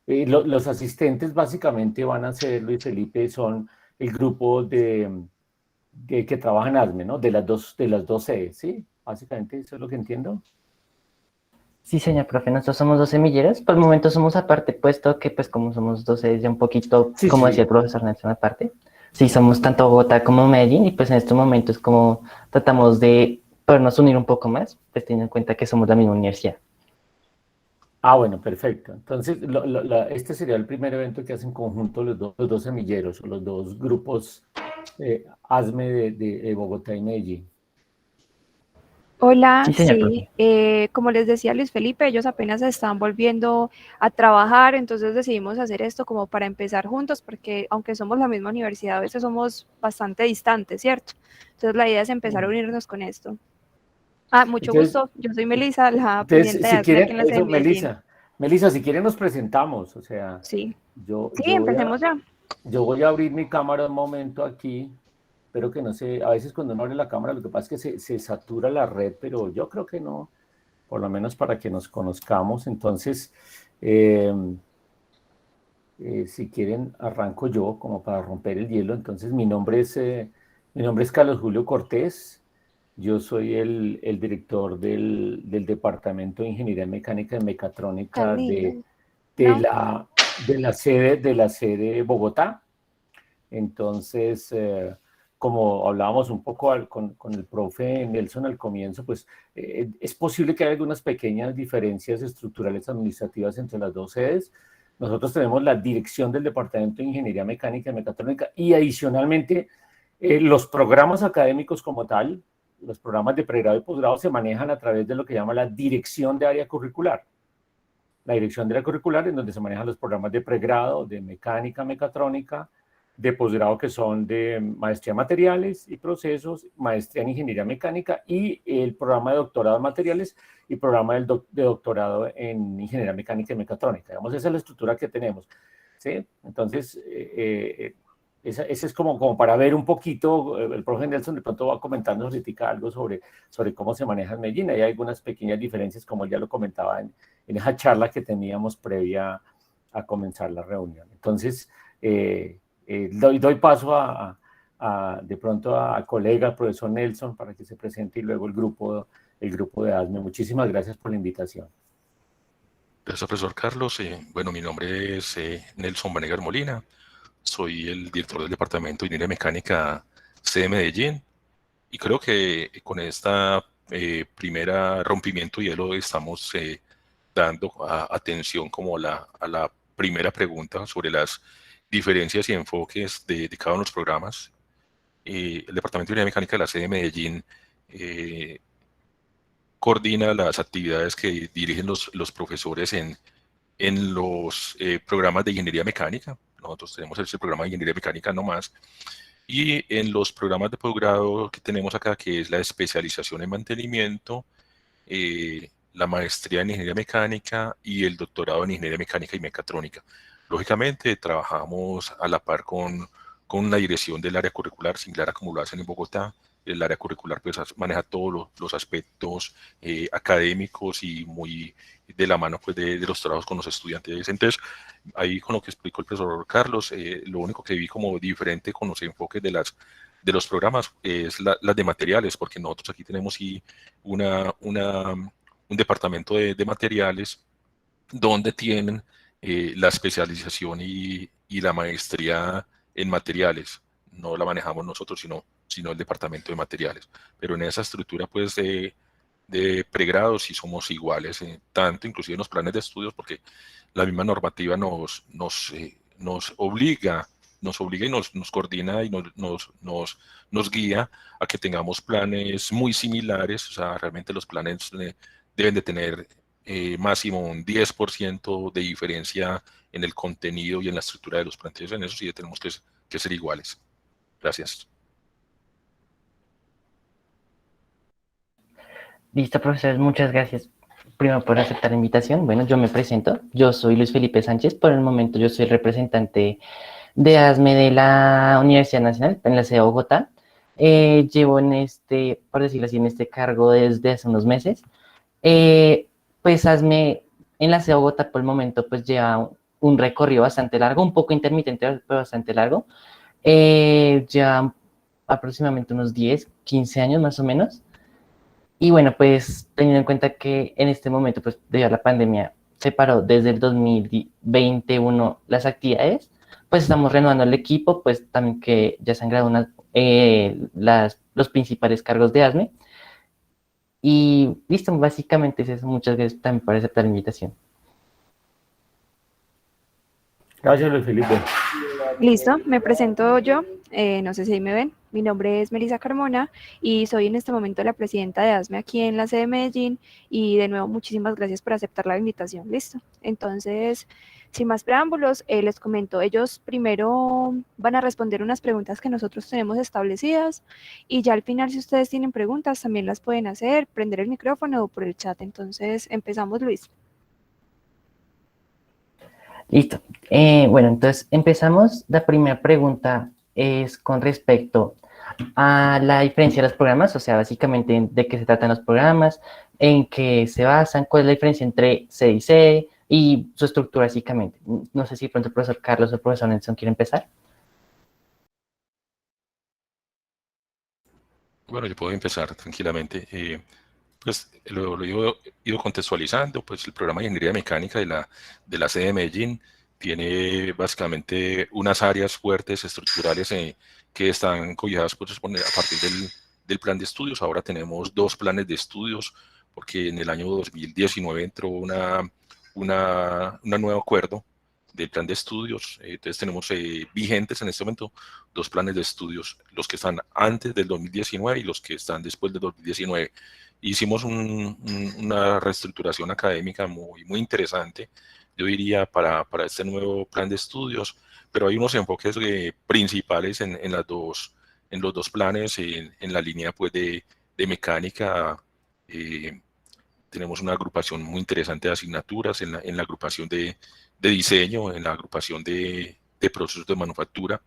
Los asistentes básicamente van a ser, Luis Felipe, son el grupo que trabaja en ASME, ¿no? De las dos sedes, ¿sí? Básicamente eso es lo que entiendo. Sí, señor profe, nosotros somos 12 semilleros. Por el momento somos aparte, puesto que pues como somos 12 ya un poquito, Sí, como sí, decía el profesor Nelson, aparte. Sí, somos tanto Bogotá como Medellín y pues en estos momentos como tratamos de podernos unir un poco más, pues teniendo en cuenta que somos la misma universidad. Ah, bueno, perfecto. Entonces, este sería el primer evento que hacen en conjunto los dos semilleros o los dos grupos ASME de Bogotá y Medellín. Hola, Sí, señor sí, profe. como les decía Luis Felipe, ellos apenas se están volviendo a trabajar, entonces decidimos hacer esto como para empezar juntos, porque aunque somos la misma universidad, a veces somos bastante distantes, ¿cierto? Entonces la idea es empezar a unirnos con esto. Ah, mucho Entonces, gusto, yo soy Melissa, la entonces pendiente de si ASME aquí quieren, en la sede de eso, Medellín. Melissa, si quieren nos presentamos. O sea, Sí, yo, sí, yo voy a, empecemos ya. yo voy a abrir mi cámara un momento aquí. Espero que no se, a veces cuando uno abre la cámara, lo que pasa es que se satura la red, pero yo creo que no, por lo menos para que nos conozcamos. Entonces, eh, si quieren, arranco yo como para romper el hielo. Entonces, mi nombre es Carlos Julio Cortés. Yo soy el director del Departamento de Ingeniería Mecánica y Tan Mecatrónica de, lindo, de ¿no? la, de la sede Bogotá. Entonces, como hablábamos un poco con el profe Nelson al comienzo, pues es posible que haya algunas pequeñas diferencias estructurales administrativas entre las dos sedes. Nosotros tenemos la dirección del Departamento de Ingeniería Mecánica y Mecatrónica y adicionalmente los programas académicos como tal, los programas de pregrado y posgrado se manejan a través de lo que llama la dirección de área curricular. La dirección de área curricular en donde se manejan los programas de pregrado, de mecánica, mecatrónica, de posgrado que son de maestría en materiales y procesos, maestría en ingeniería mecánica y el programa de doctorado en materiales y programa de doctorado en ingeniería mecánica y mecatrónica. Digamos, esa es la estructura que tenemos. ¿Sí? Entonces, esa es como para ver un poquito, el profe Nelson de pronto va comentando ahorita algo sobre cómo se maneja en Medellín. Hay algunas pequeñas diferencias, como él ya lo comentaba en esa charla que teníamos previa a comenzar la reunión. Entonces, doy paso de pronto al colega, al profesor Nelson, para que se presente y luego el grupo de ASME. Muchísimas gracias por la invitación. Gracias, profesor Carlos. Bueno, mi nombre es Nelson Vanegas Molina. Soy el director del Departamento de Ingeniería Mecánica C de Medellín. Y creo que con esta primera rompimiento de hielo estamos dando atención como a la primera pregunta sobre las diferencias y enfoques de cada uno de los programas. El Departamento de Ingeniería Mecánica de la sede de Medellín eh, coordina las actividades que dirigen los profesores en los programas de ingeniería mecánica. Nosotros tenemos ese programa de ingeniería mecánica no más. Y en los programas de posgrado que tenemos acá, que es la especialización en mantenimiento, la maestría en ingeniería mecánica y el doctorado en ingeniería mecánica y mecatrónica. Lógicamente, trabajamos a la par con la dirección del área curricular, similar a como lo hacen en Bogotá. El área curricular pues, maneja todos los aspectos académicos y muy de la mano pues, de los trabajos con los estudiantes. Entonces, ahí con lo que explicó el profesor Carlos, lo único que vi como diferente con los enfoques de los programas es las de materiales, porque nosotros aquí tenemos sí un departamento de materiales donde tienen la especialización y la maestría en materiales. No la manejamos nosotros, sino el departamento de materiales. Pero en esa estructura, pues, de pregrado sí somos iguales, tanto inclusive en los planes de estudios, porque la misma normativa nos obliga y nos coordina y nos guía a que tengamos planes muy similares. O sea, realmente los planes deben de tener máximo un 10% de diferencia en el contenido y en la estructura de los planteos. En eso sí tenemos que ser iguales. Gracias. Listo, profesor, muchas gracias. Primero por aceptar la invitación. Bueno, yo me presento. Yo soy Luis Felipe Sánchez. Por el momento yo soy el representante de ASME de la Universidad Nacional en la sede de Bogotá. Llevo en este, por decirlo así, en este cargo desde hace unos meses. Pues ASME en la ciudad de Bogotá por el momento pues lleva un recorrido bastante largo, un poco intermitente, pero bastante largo. Ya aproximadamente unos 10, 15 años más o menos. Y bueno, pues teniendo en cuenta que en este momento, pues debido a la pandemia, se paró desde el 2021 las actividades, pues estamos renovando el equipo, pues también que ya se han graduado los principales cargos de ASME. Y listo, básicamente es eso. Muchas gracias también por aceptar la invitación. Gracias, Luis Felipe. Listo, me presento yo, no sé si ahí me ven, mi nombre es Melissa Carmona y soy en este momento la presidenta de ASME aquí en la sede de Medellín y de nuevo muchísimas gracias por aceptar la invitación, listo. Entonces, sin más preámbulos, les comento, ellos primero van a responder unas preguntas que nosotros tenemos establecidas y ya al final si ustedes tienen preguntas también las pueden hacer, prender el micrófono o por el chat. Entonces, empezamos, Luis. Listo. Bueno, entonces empezamos. La primera pregunta es con respecto a la diferencia de los programas, o sea, básicamente de qué se tratan los programas, en qué se basan, cuál es la diferencia entre C y C y su estructura básicamente. No sé si pronto el profesor Carlos o el profesor Nelson quiere empezar. Bueno, yo puedo empezar tranquilamente. Pues lo he ido contextualizando, pues el programa de Ingeniería Mecánica de la sede de Medellín tiene básicamente unas áreas fuertes estructurales que están cobijadas pues, a partir del plan de estudios. Ahora tenemos dos planes de estudios, porque en el año 2019 entró un nuevo acuerdo del plan de estudios. Entonces tenemos vigentes en este momento dos planes de estudios, los que están antes del 2019 y los que están después del 2019. Hicimos una reestructuración académica muy interesante, yo diría, para este nuevo plan de estudios, pero hay unos enfoques principales en los dos planes, en la línea pues, de mecánica. Tenemos una agrupación muy interesante de asignaturas en la agrupación de diseño, en la agrupación de procesos de manufactura,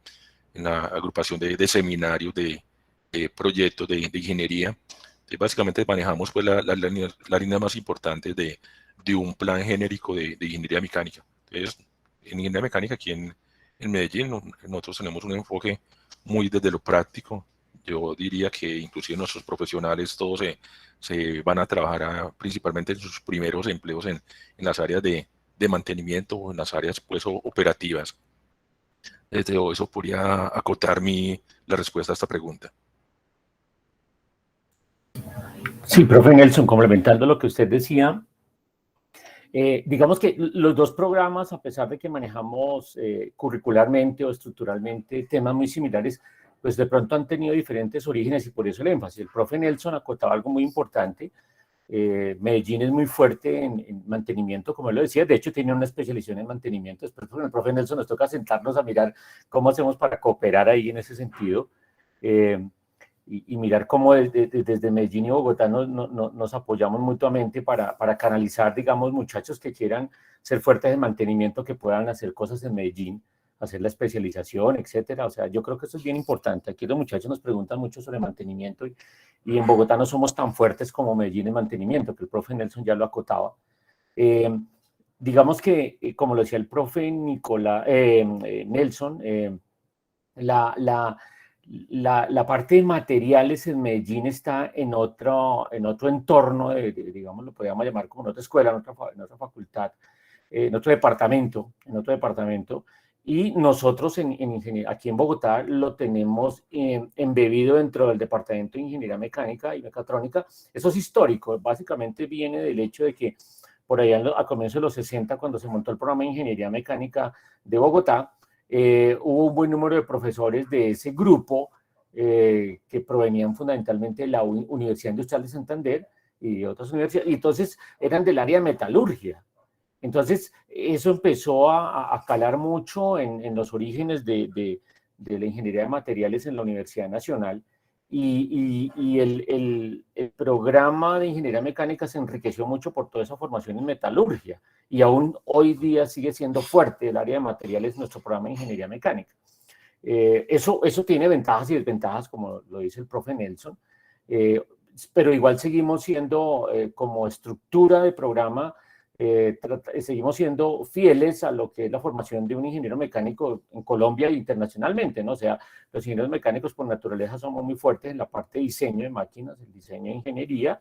en la agrupación de seminarios, de proyectos de ingeniería. Básicamente manejamos pues, la línea más importante de un plan genérico de ingeniería mecánica. Entonces, en ingeniería mecánica aquí en Medellín nosotros tenemos un enfoque muy desde lo práctico. Yo diría que inclusive nuestros profesionales todos se van a trabajar principalmente en sus primeros empleos en las áreas de mantenimiento o en las áreas pues, operativas. Desde eso podría acotar la respuesta a esta pregunta. Sí, profe Nelson, complementando lo que usted decía, digamos que los dos programas, a pesar de que manejamos curricularmente o estructuralmente temas muy similares, pues de pronto han tenido diferentes orígenes y por eso el énfasis. El profe Nelson acotaba algo muy importante. Medellín es muy fuerte en mantenimiento, como él lo decía, de hecho tiene una especialización en mantenimiento. Después con el profe Nelson nos toca sentarnos a mirar cómo hacemos para cooperar ahí en ese sentido. Y mirar cómo desde Medellín y Bogotá nos apoyamos mutuamente para canalizar, digamos, muchachos que quieran ser fuertes en mantenimiento, que puedan hacer cosas en Medellín, hacer la especialización, etcétera. O sea, yo creo que eso es bien importante. Aquí los muchachos nos preguntan mucho sobre mantenimiento y en Bogotá no somos tan fuertes como Medellín en mantenimiento, que el profe Nelson ya lo acotaba. Digamos que, como lo decía el profe Nelson, la parte de materiales en Medellín está en otro entorno, digamos, lo podríamos llamar como en otra escuela, en otra facultad, en otro departamento, y nosotros aquí en Bogotá lo tenemos embebido dentro del departamento de Ingeniería Mecánica y Mecatrónica. Eso es histórico, básicamente viene del hecho de que por allá a comienzos de los 60, cuando se montó el programa de Ingeniería Mecánica de Bogotá, hubo un buen número de profesores de ese grupo que provenían fundamentalmente de la Universidad Industrial de Santander y de otras universidades, y entonces eran del área de metalurgia. Entonces, eso empezó a calar mucho en los orígenes de la ingeniería de materiales en la Universidad Nacional, y el programa de ingeniería mecánica se enriqueció mucho por toda esa formación en metalurgia, y aún hoy día sigue siendo fuerte el área de materiales nuestro programa de ingeniería mecánica. Eso tiene ventajas y desventajas, como lo dice el profe Nelson, pero igual seguimos siendo como estructura de programa, seguimos siendo fieles a lo que es la formación de un ingeniero mecánico en Colombia e internacionalmente, ¿no? O sea, los ingenieros mecánicos por naturaleza somos muy fuertes en la parte de diseño de máquinas, el diseño de ingeniería.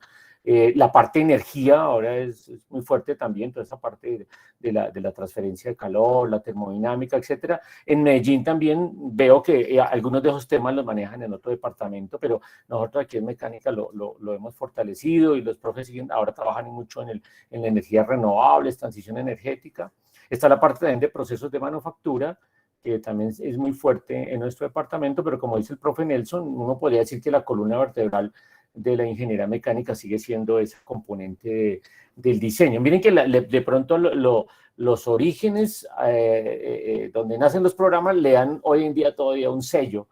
La parte de energía ahora es muy fuerte también, toda esa parte de la transferencia de calor, la termodinámica, etcétera. En Medellín también veo que algunos de esos temas los manejan en otro departamento, pero nosotros aquí en mecánica lo hemos fortalecido y los profes siguen, ahora trabajan mucho en la energía renovables, transición energética. Está la parte también de procesos de manufactura, que también es muy fuerte en nuestro departamento, pero como dice el profe Nelson, uno podría decir que la columna vertebral de la ingeniería mecánica sigue siendo ese componente del diseño. Miren que de pronto los orígenes donde nacen los programas le dan hoy en día todavía un sello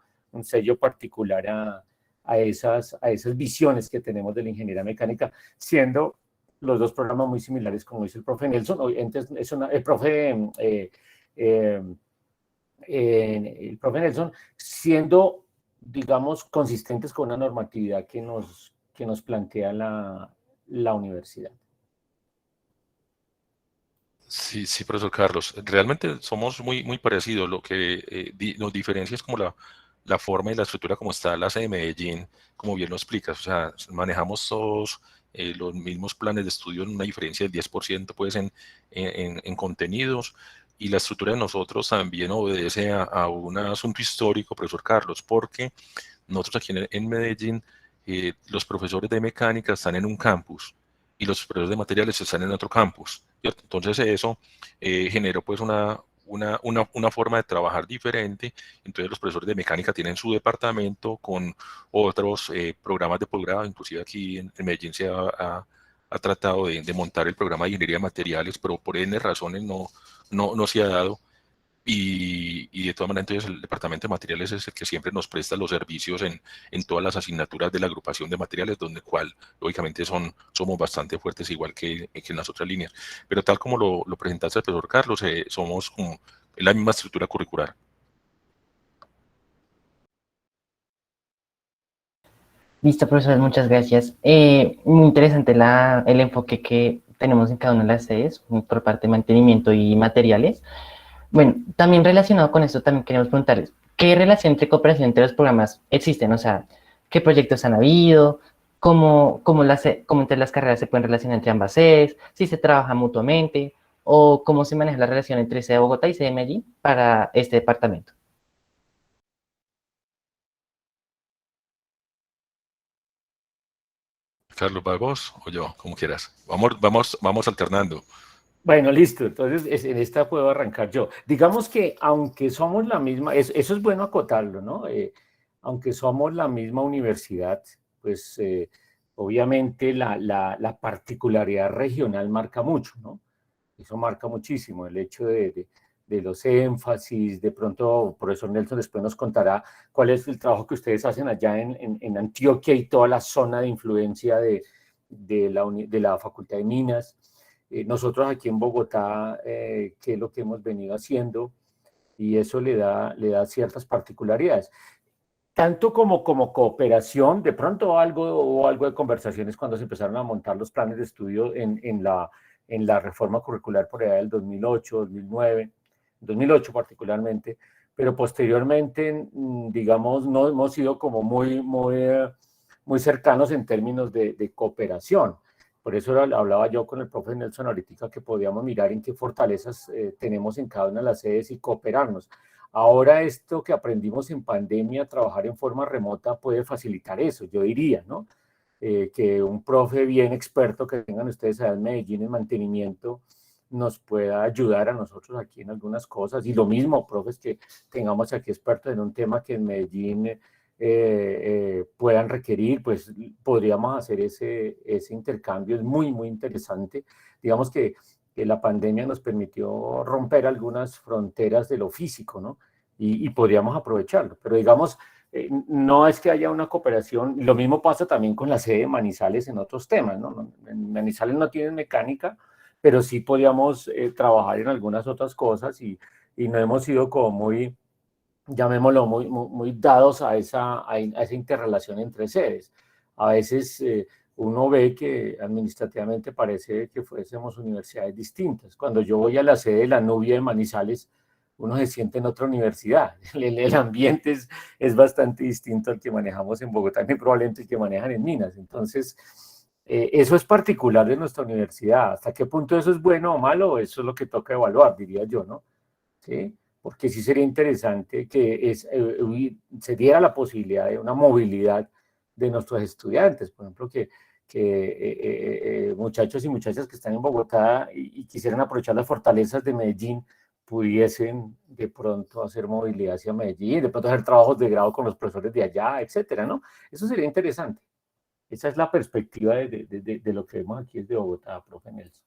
particular a esas visiones que tenemos de la ingeniería mecánica, siendo los dos programas muy similares, como dice el profe Nelson. El profe Nelson, siendo, digamos, consistentes con una normatividad que nos plantea la universidad. Sí, sí, profesor Carlos. Realmente somos muy parecidos. Lo que nos diferencia es como la forma y la estructura como está la sede de Medellín, como bien lo explicas. O sea, manejamos todos los mismos planes de estudio en una diferencia del 10% pues en contenidos, y la estructura de nosotros también obedece a un asunto histórico, profesor Carlos, porque nosotros aquí en Medellín, los profesores de mecánica están en un campus y los profesores de materiales están en otro campus, ¿cierto? Entonces eso generó pues una forma de trabajar diferente. Entonces los profesores de mecánica tienen su departamento con otros programas de posgrado. Inclusive aquí en Medellín se ha tratado de montar el programa de ingeniería de materiales, pero por N razones no se ha dado. Y de todas maneras, entonces el departamento de materiales es el que siempre nos presta los servicios en todas las asignaturas de la agrupación de materiales, donde cual lógicamente somos bastante fuertes, igual que en las otras líneas. Pero tal como lo presentaste el profesor Carlos, somos como la misma estructura curricular. Listo, profesor, muchas gracias. Muy interesante el enfoque que tenemos en cada una de las sedes por parte de mantenimiento y materiales. Bueno, también relacionado con esto, también queremos preguntarles, ¿qué relación entre cooperación entre los programas existen? O sea, ¿qué proyectos han habido? ¿Cómo entre las carreras se pueden relacionar entre ambas sedes? ¿Si se trabaja mutuamente? ¿O cómo se maneja la relación entre sede de Bogotá y sede de Medellín para este departamento? Carlos, ¿va vos o yo? Como quieras. Vamos alternando. Bueno, listo. Entonces, en esta puedo arrancar yo. Digamos que aunque somos la misma, eso es bueno acotarlo, ¿no? Aunque somos la misma universidad, pues obviamente la particularidad regional marca mucho, ¿no? Eso marca muchísimo el hecho de los énfasis. De pronto, el profesor Nelson después nos contará cuál es el trabajo que ustedes hacen allá en Antioquia y toda la zona de influencia de la Facultad de Minas. Nosotros aquí en Bogotá, qué es lo que hemos venido haciendo, y eso le da ciertas particularidades. Tanto como cooperación, de pronto hubo algo de conversaciones cuando se empezaron a montar los planes de estudio en la reforma curricular por allá del 2008, 2009, 2008 particularmente, pero posteriormente, digamos, no hemos sido como muy cercanos en términos de cooperación. Por eso hablaba yo con el profe Nelson ahorita que podíamos mirar en qué fortalezas tenemos en cada una de las sedes y cooperarnos. Ahora esto que aprendimos en pandemia, trabajar en forma remota, puede facilitar eso, yo diría, ¿no? Que un profe bien experto que tengan ustedes allá en Medellín en mantenimiento nos pueda ayudar a nosotros aquí en algunas cosas. Y lo mismo, profes que tengamos aquí expertos en un tema que en Medellín puedan requerir, pues podríamos hacer ese intercambio. Es muy interesante. Digamos que la pandemia nos permitió romper algunas fronteras de lo físico, ¿no? Y podríamos aprovecharlo. Pero digamos, no es que haya una cooperación. Lo mismo pasa también con la sede de Manizales en otros temas, ¿no? En Manizales no tienen mecánica, pero sí podríamos trabajar en algunas otras cosas y no hemos sido como muy, llamémoslo, muy dados a esa interrelación entre sedes. A veces uno ve que administrativamente parece que fuésemos universidades distintas. Cuando yo voy a la sede de la Nubia de Manizales, uno se siente en otra universidad. El ambiente es bastante distinto al que manejamos en Bogotá, y probablemente el que manejan en Minas. Entonces, eso es particular de nuestra universidad. ¿Hasta qué punto eso es bueno o malo? Eso es lo que toca evaluar, diría yo, ¿no? ¿Sí? Porque sí sería interesante que se diera la posibilidad de una movilidad de nuestros estudiantes, por ejemplo, que muchachos y muchachas que están en Bogotá y quisieran aprovechar las fortalezas de Medellín, pudiesen de pronto hacer movilidad hacia Medellín, de pronto hacer trabajos de grado con los profesores de allá, etcétera, ¿no? Eso sería interesante. Esa es la perspectiva de lo que vemos aquí desde Bogotá, profe Nelson.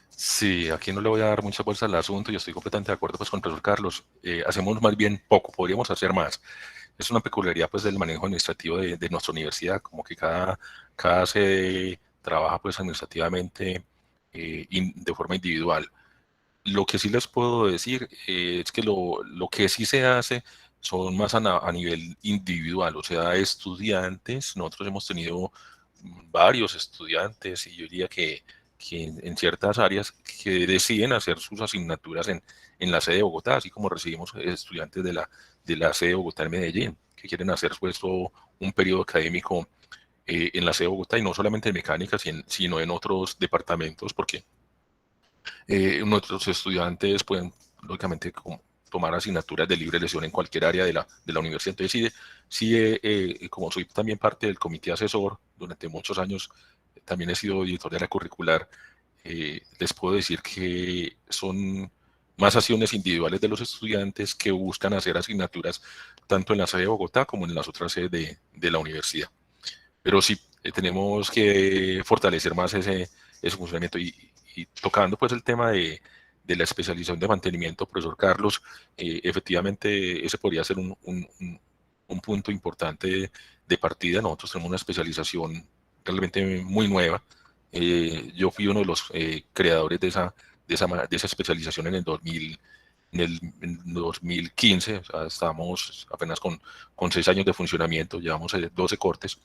Sí, aquí no le voy a dar mucha fuerza al asunto, yo estoy completamente de acuerdo pues, con el profesor Carlos. Hacemos más bien poco, podríamos hacer más. Es una peculiaridad pues, del manejo administrativo de nuestra universidad, como que cada sede trabaja pues, administrativamente de forma individual. Lo que sí les puedo decir es que lo que sí se hace son más a nivel individual, o sea, estudiantes. Nosotros hemos tenido varios estudiantes y yo diría que en ciertas áreas que deciden hacer sus asignaturas en la sede de Bogotá, así como recibimos estudiantes de la sede de Bogotá en Medellín, que quieren hacer pues todo un periodo académico en la sede de Bogotá y no solamente en mecánica, sino en otros departamentos, porque nuestros estudiantes pueden, lógicamente, tomar asignaturas de libre elección en cualquier área de la universidad. Entonces, como soy también parte del comité asesor, durante muchos años también he sido editor de la curricular, les puedo decir que son más acciones individuales de los estudiantes que buscan hacer asignaturas tanto en la sede de Bogotá como en las otras sedes de la universidad. Pero sí, tenemos que fortalecer más ese funcionamiento y tocando pues el tema de la especialización de mantenimiento, profesor Carlos, efectivamente ese podría ser un punto importante de partida. Nosotros tenemos una especialización realmente muy nueva. Yo fui uno de los creadores de esa especialización en el 2015, o sea, estábamos apenas con 6 años de funcionamiento, llevamos 12 cortes,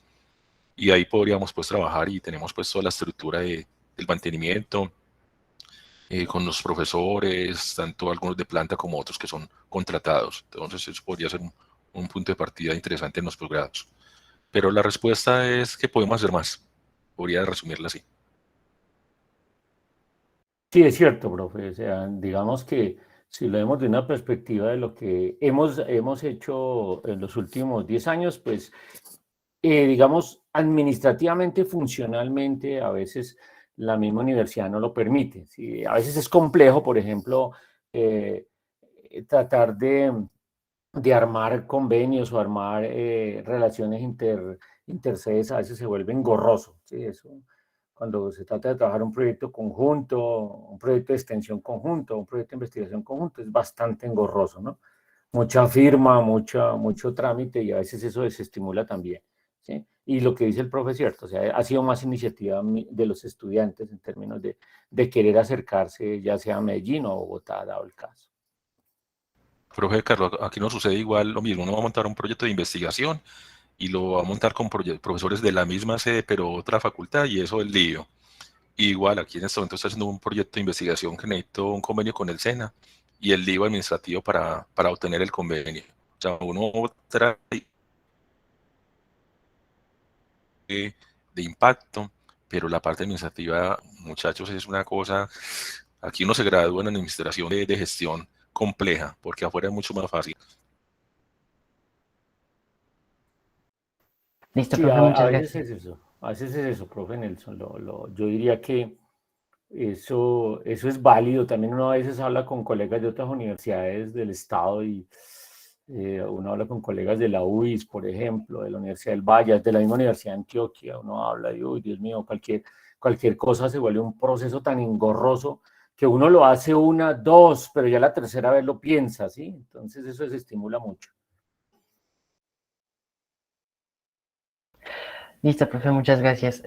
y ahí podríamos pues trabajar y tenemos pues toda la estructura del mantenimiento, con los profesores, tanto algunos de planta como otros que son contratados. Entonces eso podría ser un punto de partida interesante en los posgrados. Pero la respuesta es que podemos hacer más. Podría resumirla así. Sí, es cierto, profe. O sea, digamos que si lo vemos de una perspectiva de lo que hemos hecho en los últimos 10 años, pues, digamos, administrativamente, funcionalmente, a veces la misma universidad no lo permite. ¿Sí? A veces es complejo, por ejemplo, tratar de armar convenios o armar relaciones intersedes, a veces se vuelve engorroso. ¿Sí? Eso, cuando se trata de trabajar un proyecto conjunto, un proyecto de extensión conjunto, un proyecto de investigación conjunto, es bastante engorroso, ¿no? Mucha firma, mucho trámite y a veces eso desestimula también. ¿Sí? Y lo que dice el profe es cierto, o sea, ha sido más iniciativa de los estudiantes en términos de querer acercarse ya sea a Medellín o a Bogotá, dado el caso. Profe Carlos, aquí nos sucede igual lo mismo. Uno va a montar un proyecto de investigación y lo va a montar con profesores de la misma sede, pero otra facultad, y eso es lío. Igual, aquí en este momento estoy haciendo un proyecto de investigación que necesito un convenio con el SENA y el lío administrativo para obtener el convenio. O sea, uno trae de impacto, pero la parte administrativa, muchachos, es una cosa. Aquí uno se gradúa en administración de gestión compleja, porque afuera es mucho más fácil. Listo, Sí, profe, a muchas veces gracias. es eso, a veces es eso, profe Nelson. Yo diría que eso es válido. También uno a veces habla con colegas de otras universidades del estado y uno habla con colegas de la UIS, por ejemplo, de la Universidad del Valle, de la misma Universidad de Antioquia. Uno habla y, uy, Dios mío, cualquier cosa se vuelve un proceso tan engorroso que uno lo hace una, dos, pero ya la tercera vez lo piensa, ¿sí? Entonces eso desestimula mucho. Listo, profe, muchas gracias.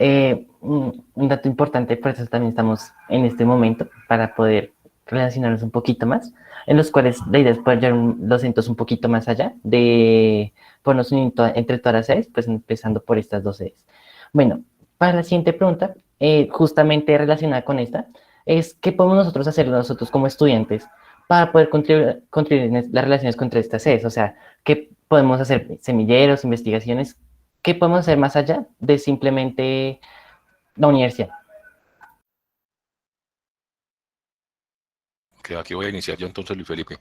Un dato importante, por eso también estamos en este momento, para poder relacionarnos un poquito más, en los cuales la idea es poder llevar los centros un poquito más allá de ponernos uniendo entre todas las sedes, pues empezando por estas dos sedes. Bueno, para la siguiente pregunta, justamente relacionada con esta, es ¿qué podemos nosotros hacer nosotros como estudiantes para poder contribuir en las relaciones contra estas sedes? O sea, ¿qué podemos hacer? Semilleros, investigaciones, ¿qué podemos hacer más allá de simplemente la universidad? Que aquí voy a iniciar yo entonces, Luis Felipe.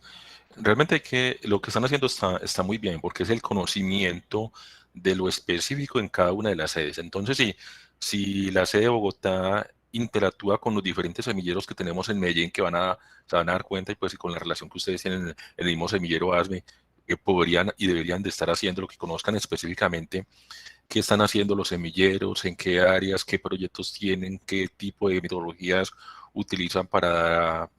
Realmente lo que están haciendo está muy bien porque es el conocimiento de lo específico en cada una de las sedes. Entonces, si la sede de Bogotá interactúa con los diferentes semilleros que tenemos en Medellín, se van a dar cuenta y pues y con la relación que ustedes tienen en el mismo semillero ASME, que podrían y deberían de estar haciendo lo que conozcan específicamente qué están haciendo los semilleros, en qué áreas, qué proyectos tienen, qué tipo de metodologías utilizan para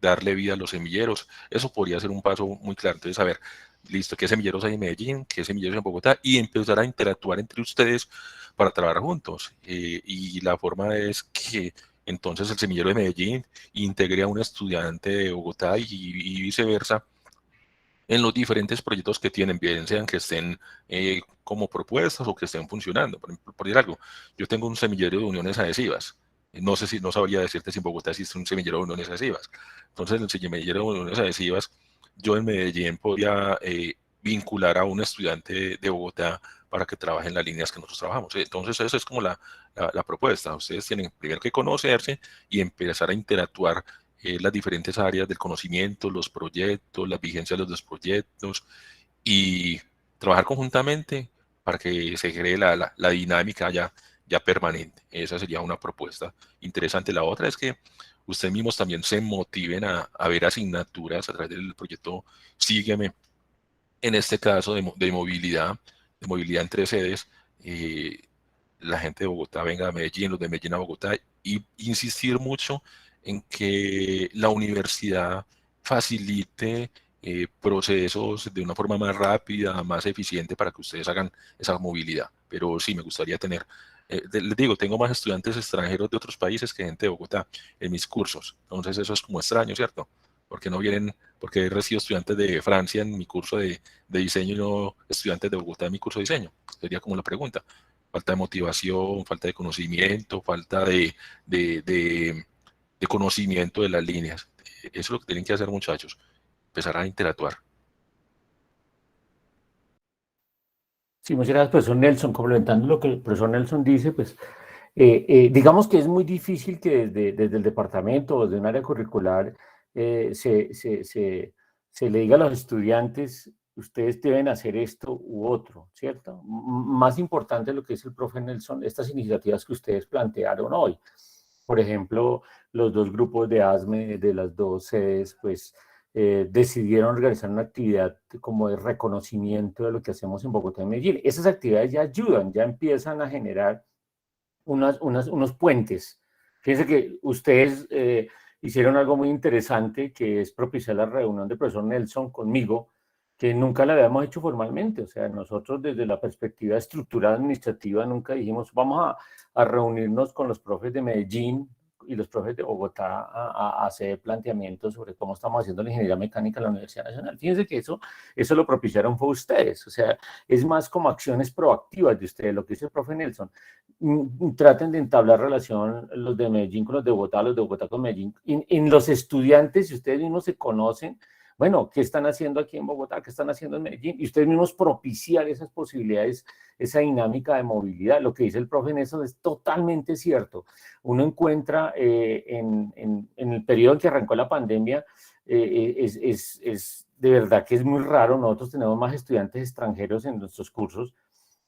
darle vida a los semilleros. Eso podría ser un paso muy claro. Entonces, a ver, listo, qué semilleros hay en Medellín, qué semilleros hay en Bogotá, y empezar a interactuar entre ustedes para trabajar juntos. Y la forma es que entonces el semillero de Medellín integre a un estudiante de Bogotá y viceversa en los diferentes proyectos que tienen, bien sean que estén como propuestas o que estén funcionando. Por ejemplo, por decir algo, yo tengo un semillero de uniones adhesivas. No sabría decirte si en Bogotá existe un semillero de uniones adhesivas. Entonces, el semillero de uniones adhesivas, yo en Medellín podría vincular a un estudiante de Bogotá para que trabaje en las líneas que nosotros trabajamos. Entonces, esa es como la propuesta. Ustedes tienen primero que conocerse y empezar a interactuar las diferentes áreas del conocimiento, los proyectos, la vigencia de los proyectos y trabajar conjuntamente para que se cree la dinámica ya permanente. Esa sería una propuesta interesante. La otra es que ustedes mismos también se motiven a ver asignaturas a través del proyecto Sígueme, en este caso de movilidad entre sedes. eh, la gente de Bogotá venga a Medellín, los de Medellín a Bogotá, y insistir mucho en que la universidad facilite procesos de una forma más rápida, más eficiente para que ustedes hagan esa movilidad. Pero sí, me gustaría tener, les digo, tengo más estudiantes extranjeros de otros países que gente de Bogotá en mis cursos. Entonces eso es como extraño, ¿cierto? Porque no vienen, porque he recibido estudiantes de Francia en mi curso de diseño y no estudiantes de Bogotá en mi curso de diseño. Sería como la pregunta. Falta de motivación, falta de conocimiento, falta de, de- de conocimiento de las líneas. Eso es lo que tienen que hacer, muchachos, empezar a interactuar. Sí, muchas gracias, profesor Nelson. Complementando lo que el profesor Nelson dice, pues digamos que es muy difícil que desde el departamento o desde un área curricular se le diga a los estudiantes, ustedes deben hacer esto u otro, ¿cierto? Más importante lo que dice el profe Nelson, estas iniciativas que ustedes plantearon hoy. Por ejemplo, los dos grupos de ASME de las dos sedes, pues decidieron organizar una actividad como de reconocimiento de lo que hacemos en Bogotá y Medellín. Esas actividades ya ayudan, ya empiezan a generar unos puentes. Fíjense que ustedes hicieron algo muy interesante, que es propiciar la reunión del profesor Nelson conmigo, que nunca la habíamos hecho formalmente. O sea, nosotros desde la perspectiva estructural administrativa nunca dijimos, vamos a reunirnos con los profes de Medellín y los profes de Bogotá a hacer planteamientos sobre cómo estamos haciendo la ingeniería mecánica en la Universidad Nacional. Fíjense que eso lo propiciaron fue ustedes. O sea, es más como acciones proactivas de ustedes, lo que dice el profe Nelson. Traten de entablar relación los de Medellín con los de Bogotá con Medellín. En los estudiantes, si ustedes mismos se conocen, bueno, ¿qué están haciendo aquí en Bogotá? ¿Qué están haciendo en Medellín? Y ustedes mismos propiciar esas posibilidades, esa dinámica de movilidad. Lo que dice el profe Nelson es totalmente cierto. Uno encuentra en el periodo en que arrancó la pandemia, es de verdad que es muy raro. Nosotros tenemos más estudiantes extranjeros en nuestros cursos.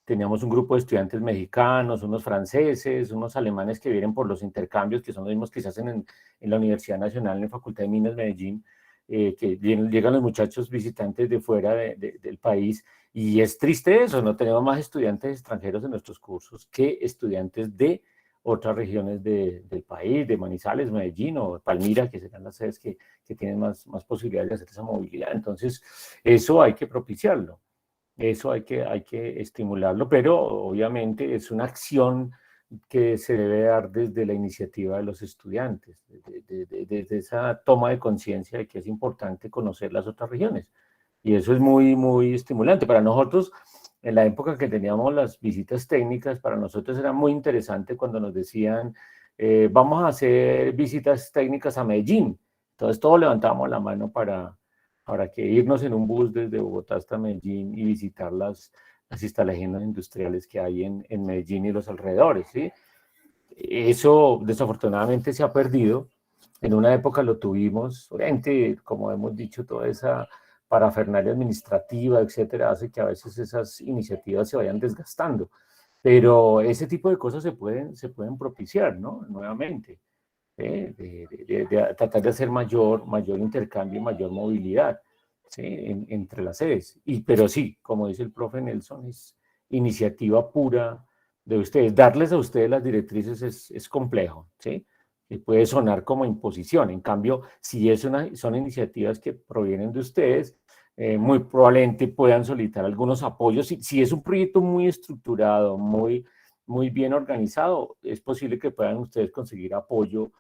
Teníamos un grupo de estudiantes mexicanos, unos franceses, unos alemanes que vienen por los intercambios, que son los mismos que se hacen en la Universidad Nacional, en la Facultad de Minas Medellín, que llegan los muchachos visitantes de fuera del país. Y es triste eso, no tenemos más estudiantes extranjeros en nuestros cursos que estudiantes de otras regiones del país, de Manizales, Medellín o Palmira, que serán las sedes que tienen más posibilidades de hacer esa movilidad. Entonces, eso hay que propiciarlo. Eso hay que estimularlo, pero obviamente es una acción que se debe dar desde la iniciativa de los estudiantes, desde esa toma de conciencia de que es importante conocer las otras regiones. Y eso es muy estimulante. Para nosotros, en la época que teníamos las visitas técnicas, para nosotros era muy interesante cuando nos decían, vamos a hacer visitas técnicas a Medellín. Entonces todos levantábamos la mano para que irnos en un bus desde Bogotá hasta Medellín y visitar las instalaciones industriales que hay en Medellín y los alrededores, ¿sí? Eso desafortunadamente se ha perdido. En una época lo tuvimos, obviamente, como hemos dicho, toda esa parafernalia administrativa, etcétera, hace que a veces esas iniciativas se vayan desgastando. Pero ese tipo de cosas se pueden propiciar, ¿no? Nuevamente, de tratar de hacer mayor intercambio y mayor movilidad, ¿sí? Entre las sedes. Pero sí, como dice el profe Nelson, es iniciativa pura de ustedes. Darles a ustedes las directrices es complejo, ¿sí? Y puede sonar como imposición. En cambio, si son iniciativas que provienen de ustedes, muy probablemente puedan solicitar algunos apoyos. Si es un proyecto muy estructurado, muy bien organizado, es posible que puedan ustedes conseguir apoyo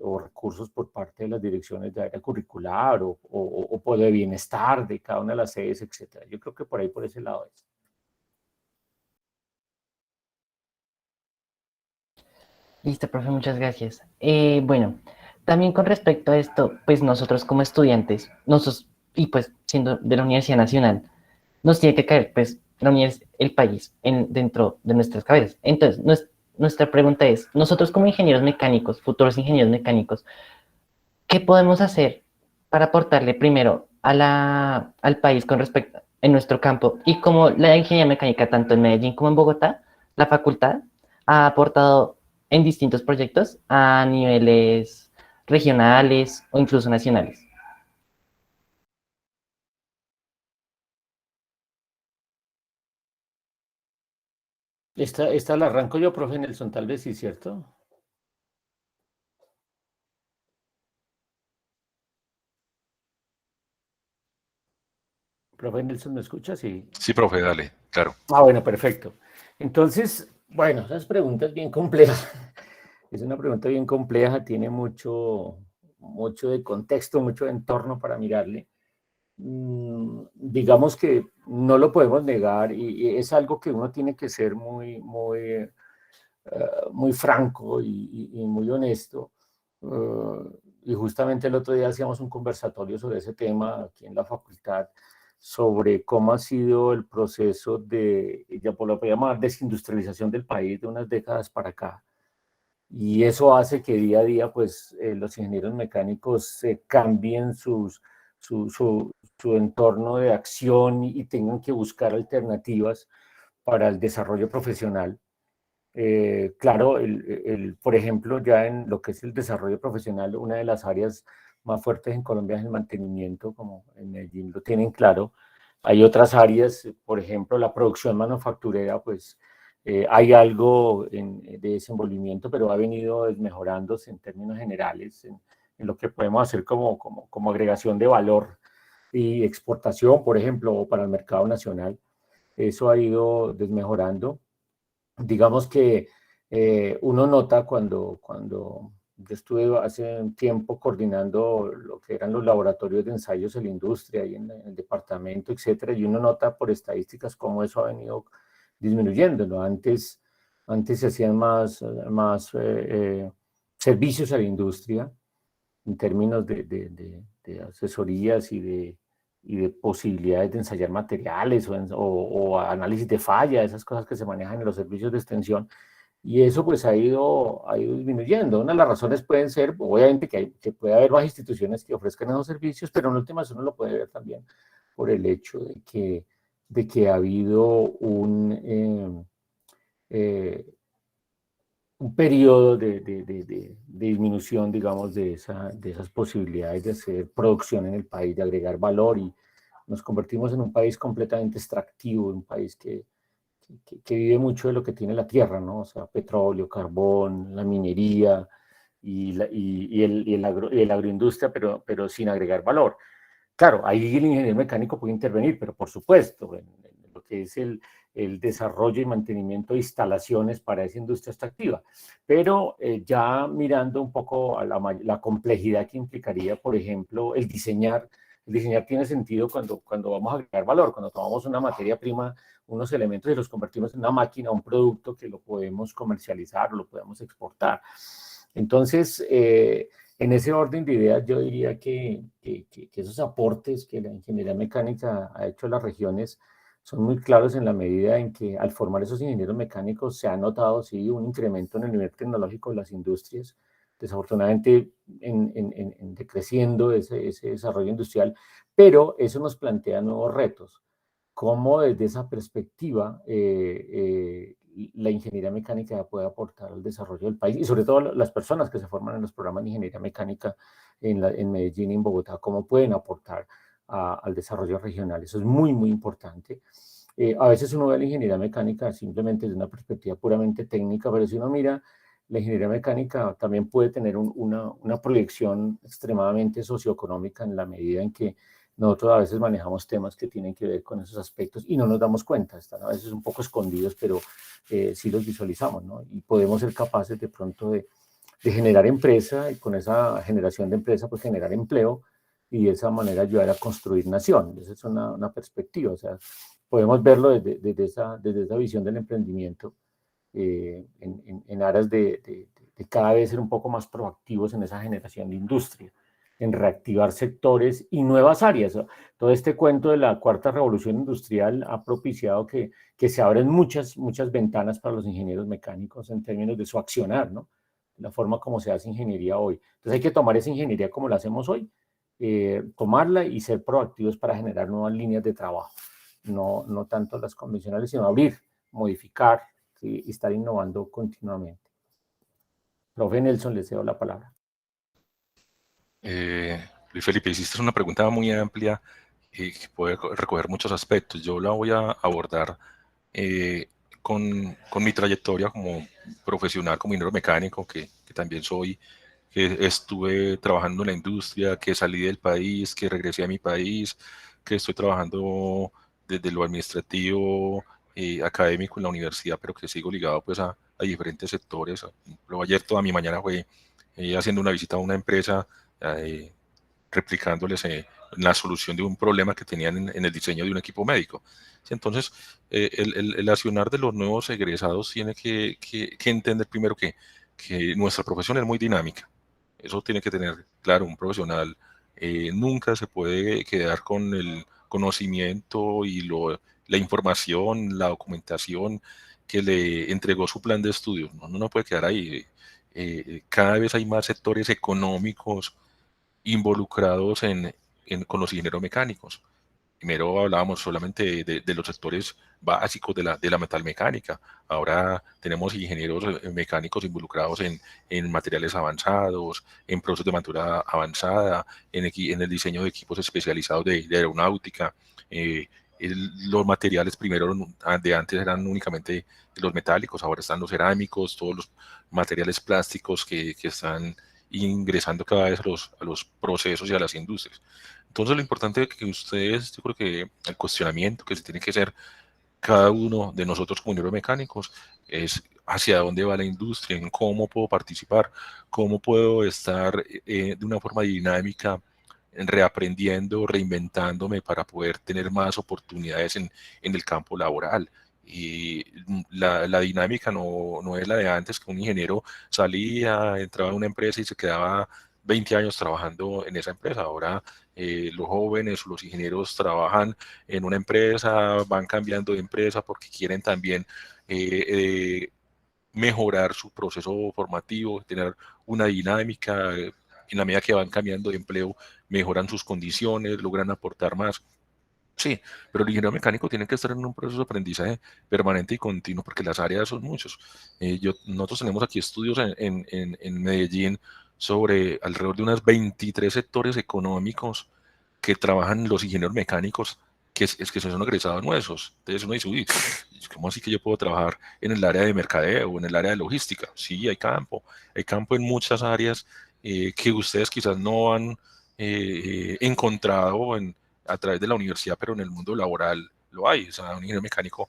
o recursos por parte de las direcciones de área curricular o de bienestar de cada una de las sedes, etcétera. Yo creo que por ahí, por ese lado es. Listo, profe, muchas gracias. Bueno, también con respecto a esto, pues nosotros como estudiantes, y pues siendo de la Universidad Nacional, nos tiene que caer pues el país dentro de nuestras cabezas. Entonces, nuestra pregunta es, nosotros como ingenieros mecánicos, futuros ingenieros mecánicos, ¿qué podemos hacer para aportarle primero al país con respecto en nuestro campo? Y como la ingeniería mecánica, tanto en Medellín como en Bogotá, la facultad ha aportado en distintos proyectos a niveles regionales o incluso nacionales. Esta la arranco yo, profe Nelson, tal vez sí, ¿cierto? Profe Nelson, ¿me escucha? Sí. Sí, profe, dale, claro. Bueno, perfecto. Entonces, bueno, esas preguntas bien complejas. Es una pregunta bien compleja, tiene mucho de contexto, mucho de entorno para mirarle. Digamos que no lo podemos negar y es algo que uno tiene que ser muy franco y muy honesto. Y justamente el otro día hacíamos un conversatorio sobre ese tema aquí en la facultad, sobre cómo ha sido el proceso ya por lo que llamar desindustrialización del país de unas décadas para acá. Y eso hace que día a día, pues, los ingenieros mecánicos cambien su entorno de acción y tengan que buscar alternativas para el desarrollo profesional. Claro, por ejemplo, ya en lo que es el desarrollo profesional, una de las áreas más fuertes en Colombia es el mantenimiento, como en Medellín lo tienen claro. Hay otras áreas, por ejemplo, la producción manufacturera, pues hay algo de desenvolvimiento, pero ha venido mejorándose en términos generales, en lo que podemos hacer como agregación de valor y exportación, por ejemplo, o para el mercado nacional. Eso ha ido desmejorando. Digamos que uno nota cuando yo estuve hace un tiempo coordinando lo que eran los laboratorios de ensayos en la industria y en el departamento, etcétera, y uno nota por estadísticas cómo eso ha venido disminuyendo, ¿no? Antes se hacían más servicios a la industria en términos de asesorías y de posibilidades de ensayar materiales o análisis de falla, esas cosas que se manejan en los servicios de extensión. Y eso pues ha ido disminuyendo. Una de las razones pueden ser, obviamente, que puede haber más instituciones que ofrezcan esos servicios, pero en últimas uno lo puede ver también por el hecho de que ha habido un periodo de disminución, digamos, de esas posibilidades de hacer producción en el país, de agregar valor, y nos convertimos en un país completamente extractivo, un país que vive mucho de lo que tiene la tierra, ¿no? O sea, petróleo, carbón, la minería y el agroindustria, pero sin agregar valor. Claro, ahí el ingeniero mecánico puede intervenir, pero por supuesto, en lo que es el desarrollo y mantenimiento de instalaciones para esa industria extractiva. Pero ya mirando un poco a la complejidad que implicaría, por ejemplo, el diseñar El diseñar tiene sentido cuando vamos a agregar valor, cuando tomamos una materia prima, unos elementos y los convertimos en una máquina, un producto que lo podemos comercializar o lo podemos exportar. Entonces, en ese orden de ideas, yo diría que esos aportes que la ingeniería mecánica ha hecho a las regiones son muy claros en la medida en que al formar esos ingenieros mecánicos se ha notado, sí, un incremento en el nivel tecnológico de las industrias, desafortunadamente decreciendo ese desarrollo industrial, pero eso nos plantea nuevos retos. Cómo desde esa perspectiva la ingeniería mecánica puede aportar al desarrollo del país y sobre todo las personas que se forman en los programas de ingeniería mecánica en Medellín y en Bogotá, cómo pueden aportar al desarrollo regional. Eso es muy, muy importante. A veces uno ve la ingeniería mecánica simplemente desde una perspectiva puramente técnica, pero si uno mira, la ingeniería mecánica también puede tener una proyección extremadamente socioeconómica en la medida en que nosotros a veces manejamos temas que tienen que ver con esos aspectos y no nos damos cuenta, están a veces un poco escondidos, pero sí los visualizamos, ¿no? Y podemos ser capaces de pronto de generar empresa y con esa generación de empresa, pues generar empleo y de esa manera ayudar a construir nación. Esa es una perspectiva, o sea, podemos verlo desde esa visión del emprendimiento en aras de cada vez ser un poco más proactivos en esa generación de industria, en reactivar sectores y nuevas áreas. Todo este cuento de la cuarta revolución industrial ha propiciado que se abren muchas ventanas para los ingenieros mecánicos en términos de su accionar, ¿no? La forma como se hace ingeniería hoy. Entonces hay que tomar esa ingeniería como la hacemos hoy, tomarla y ser proactivos para generar nuevas líneas de trabajo. No tanto las convencionales, sino abrir, modificar, ¿sí? Y estar innovando continuamente. Profe Nelson, le cedo la palabra. Luis Felipe, hiciste una pregunta muy amplia que puede recoger muchos aspectos. Yo la voy a abordar con mi trayectoria como profesional, como ingeniero mecánico, que también soy, que estuve trabajando en la industria, que salí del país, que regresé a mi país, que estoy trabajando desde lo administrativo, académico en la universidad, pero que sigo ligado pues a diferentes sectores. Luego ayer toda mi mañana fue haciendo una visita a una empresa, replicándoles la solución de un problema que tenían en el diseño de un equipo médico. Entonces, el accionar de los nuevos egresados tiene que entender primero que nuestra profesión es muy dinámica. Eso tiene que tener claro un profesional. Nunca se puede quedar con el conocimiento y la información, la documentación que le entregó su plan de estudio. No puede quedar ahí. Cada vez hay más sectores económicos involucrados con los ingenieros mecánicos. Primero hablábamos solamente de los sectores básicos de la metalmecánica. Ahora tenemos ingenieros mecánicos involucrados en materiales avanzados, en procesos de manufactura avanzada, en el diseño de equipos especializados de aeronáutica. Los materiales primero de antes eran únicamente los metálicos, ahora están los cerámicos, todos los materiales plásticos que están ingresando cada vez a los procesos y a las industrias. Entonces lo importante es que ustedes, yo creo que el cuestionamiento que se tiene que hacer cada uno de nosotros como ingenieros mecánicos es hacia dónde va la industria, en cómo puedo participar, cómo puedo estar de una forma dinámica reaprendiendo, reinventándome para poder tener más oportunidades en el campo laboral. Y la dinámica no es la de antes, que un ingeniero salía, entraba a una empresa y se quedaba 20 años trabajando en esa empresa. Ahora los jóvenes, los ingenieros trabajan en una empresa, van cambiando de empresa porque quieren también mejorar su proceso formativo, tener una dinámica. En la medida que van cambiando de empleo, mejoran sus condiciones, logran aportar más. Sí, pero el ingeniero mecánico tiene que estar en un proceso de aprendizaje permanente y continuo porque las áreas son muchos. Nosotros tenemos aquí estudios en Medellín sobre alrededor de unas 23 sectores económicos que trabajan los ingenieros mecánicos que son egresados nuestros. Entonces uno dice, uy, ¿cómo así que yo puedo trabajar en el área de mercadeo o en el área de logística? Sí, hay campo en muchas áreas que ustedes quizás no han encontrado a través de la universidad, pero en el mundo laboral lo hay. O sea, un ingeniero mecánico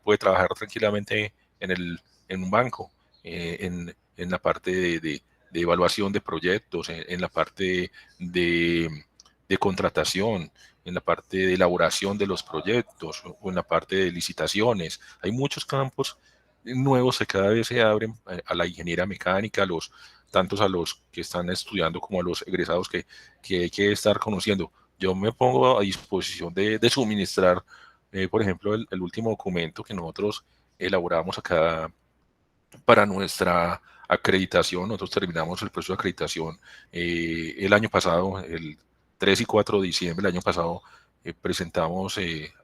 puede trabajar tranquilamente en un banco, en la parte de evaluación de proyectos, en la parte de de contratación, en la parte de elaboración de los proyectos o en la parte de licitaciones. Hay muchos campos nuevos que cada vez se abren a la ingeniería mecánica, tantos a los que están estudiando como a los egresados que hay que estar conociendo. Yo me pongo a disposición de suministrar, por ejemplo, el último documento que nosotros elaboramos acá para nuestra acreditación. Nosotros terminamos el proceso de acreditación el año pasado, el 3 y 4 de diciembre del año pasado. Presentamos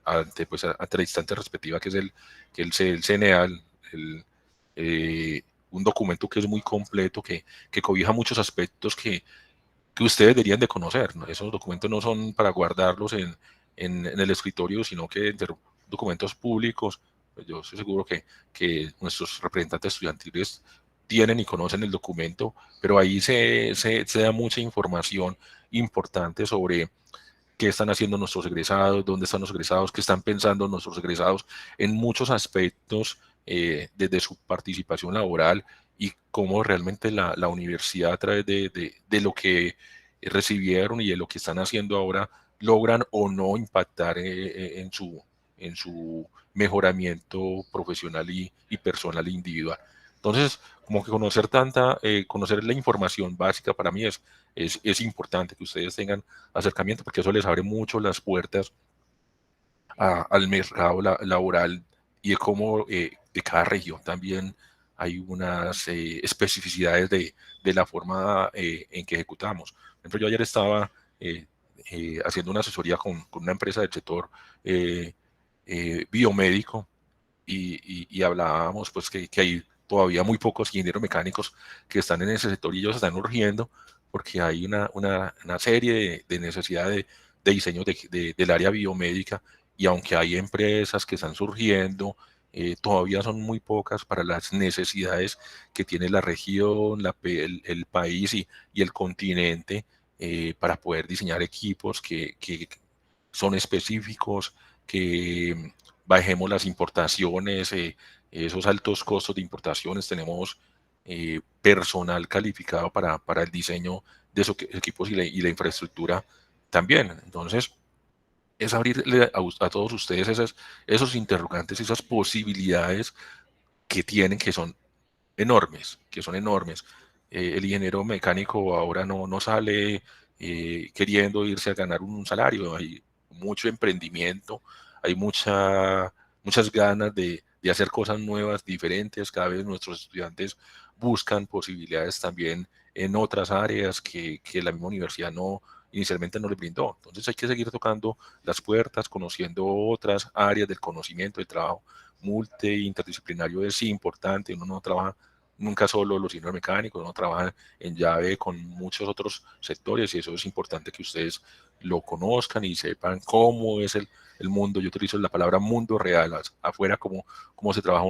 ante la instancia respectiva, que es el CNA, un documento que es muy completo, que cobija muchos aspectos que ustedes deberían de conocer, ¿no? Esos documentos no son para guardarlos en el escritorio, sino que documentos públicos. Pues yo estoy seguro que nuestros representantes estudiantiles tienen y conocen el documento, pero ahí se da mucha información importante sobre qué están haciendo nuestros egresados, dónde están los egresados, qué están pensando nuestros egresados en muchos aspectos, desde su participación laboral y cómo realmente la universidad, a través de lo que recibieron y de lo que están haciendo ahora, logran o no impactar en su mejoramiento profesional y personal individual. Entonces, como que conocer la información básica para mí es importante que ustedes tengan acercamiento, porque eso les abre mucho las puertas al mercado laboral y de cómo de cada región también hay unas especificidades de la forma en que ejecutamos. Por ejemplo, yo ayer estaba haciendo una asesoría con una empresa del sector biomédico y hablábamos pues que hay todavía muy pocos ingenieros mecánicos que están en ese sector y ellos están urgiendo porque hay una serie de necesidades de diseño del área biomédica, y aunque hay empresas que están surgiendo, todavía son muy pocas para las necesidades que tiene la región, el país y el continente, para poder diseñar equipos que son específicos, que bajemos las importaciones, esos altos costos de importaciones. Tenemos personal calificado para el diseño de esos equipos y la infraestructura también. Entonces, es abrirle a todos ustedes esos interrogantes, esas posibilidades que tienen, que son enormes, que son enormes. El ingeniero mecánico ahora no sale queriendo irse a ganar un salario. Hay mucho emprendimiento, hay muchas ganas de hacer cosas nuevas, diferentes. Cada vez nuestros estudiantes buscan posibilidades también en otras áreas que la misma universidad inicialmente no les brindó. Entonces hay que seguir tocando las puertas, conociendo otras áreas del conocimiento, del trabajo interdisciplinario es importante. Uno no trabaja nunca solo los ingenieros mecánicos, uno trabaja en llave con muchos otros sectores, y eso es importante que ustedes lo conozcan y sepan cómo es el mundo. Yo utilizo la palabra mundo real, afuera, cómo se trabaja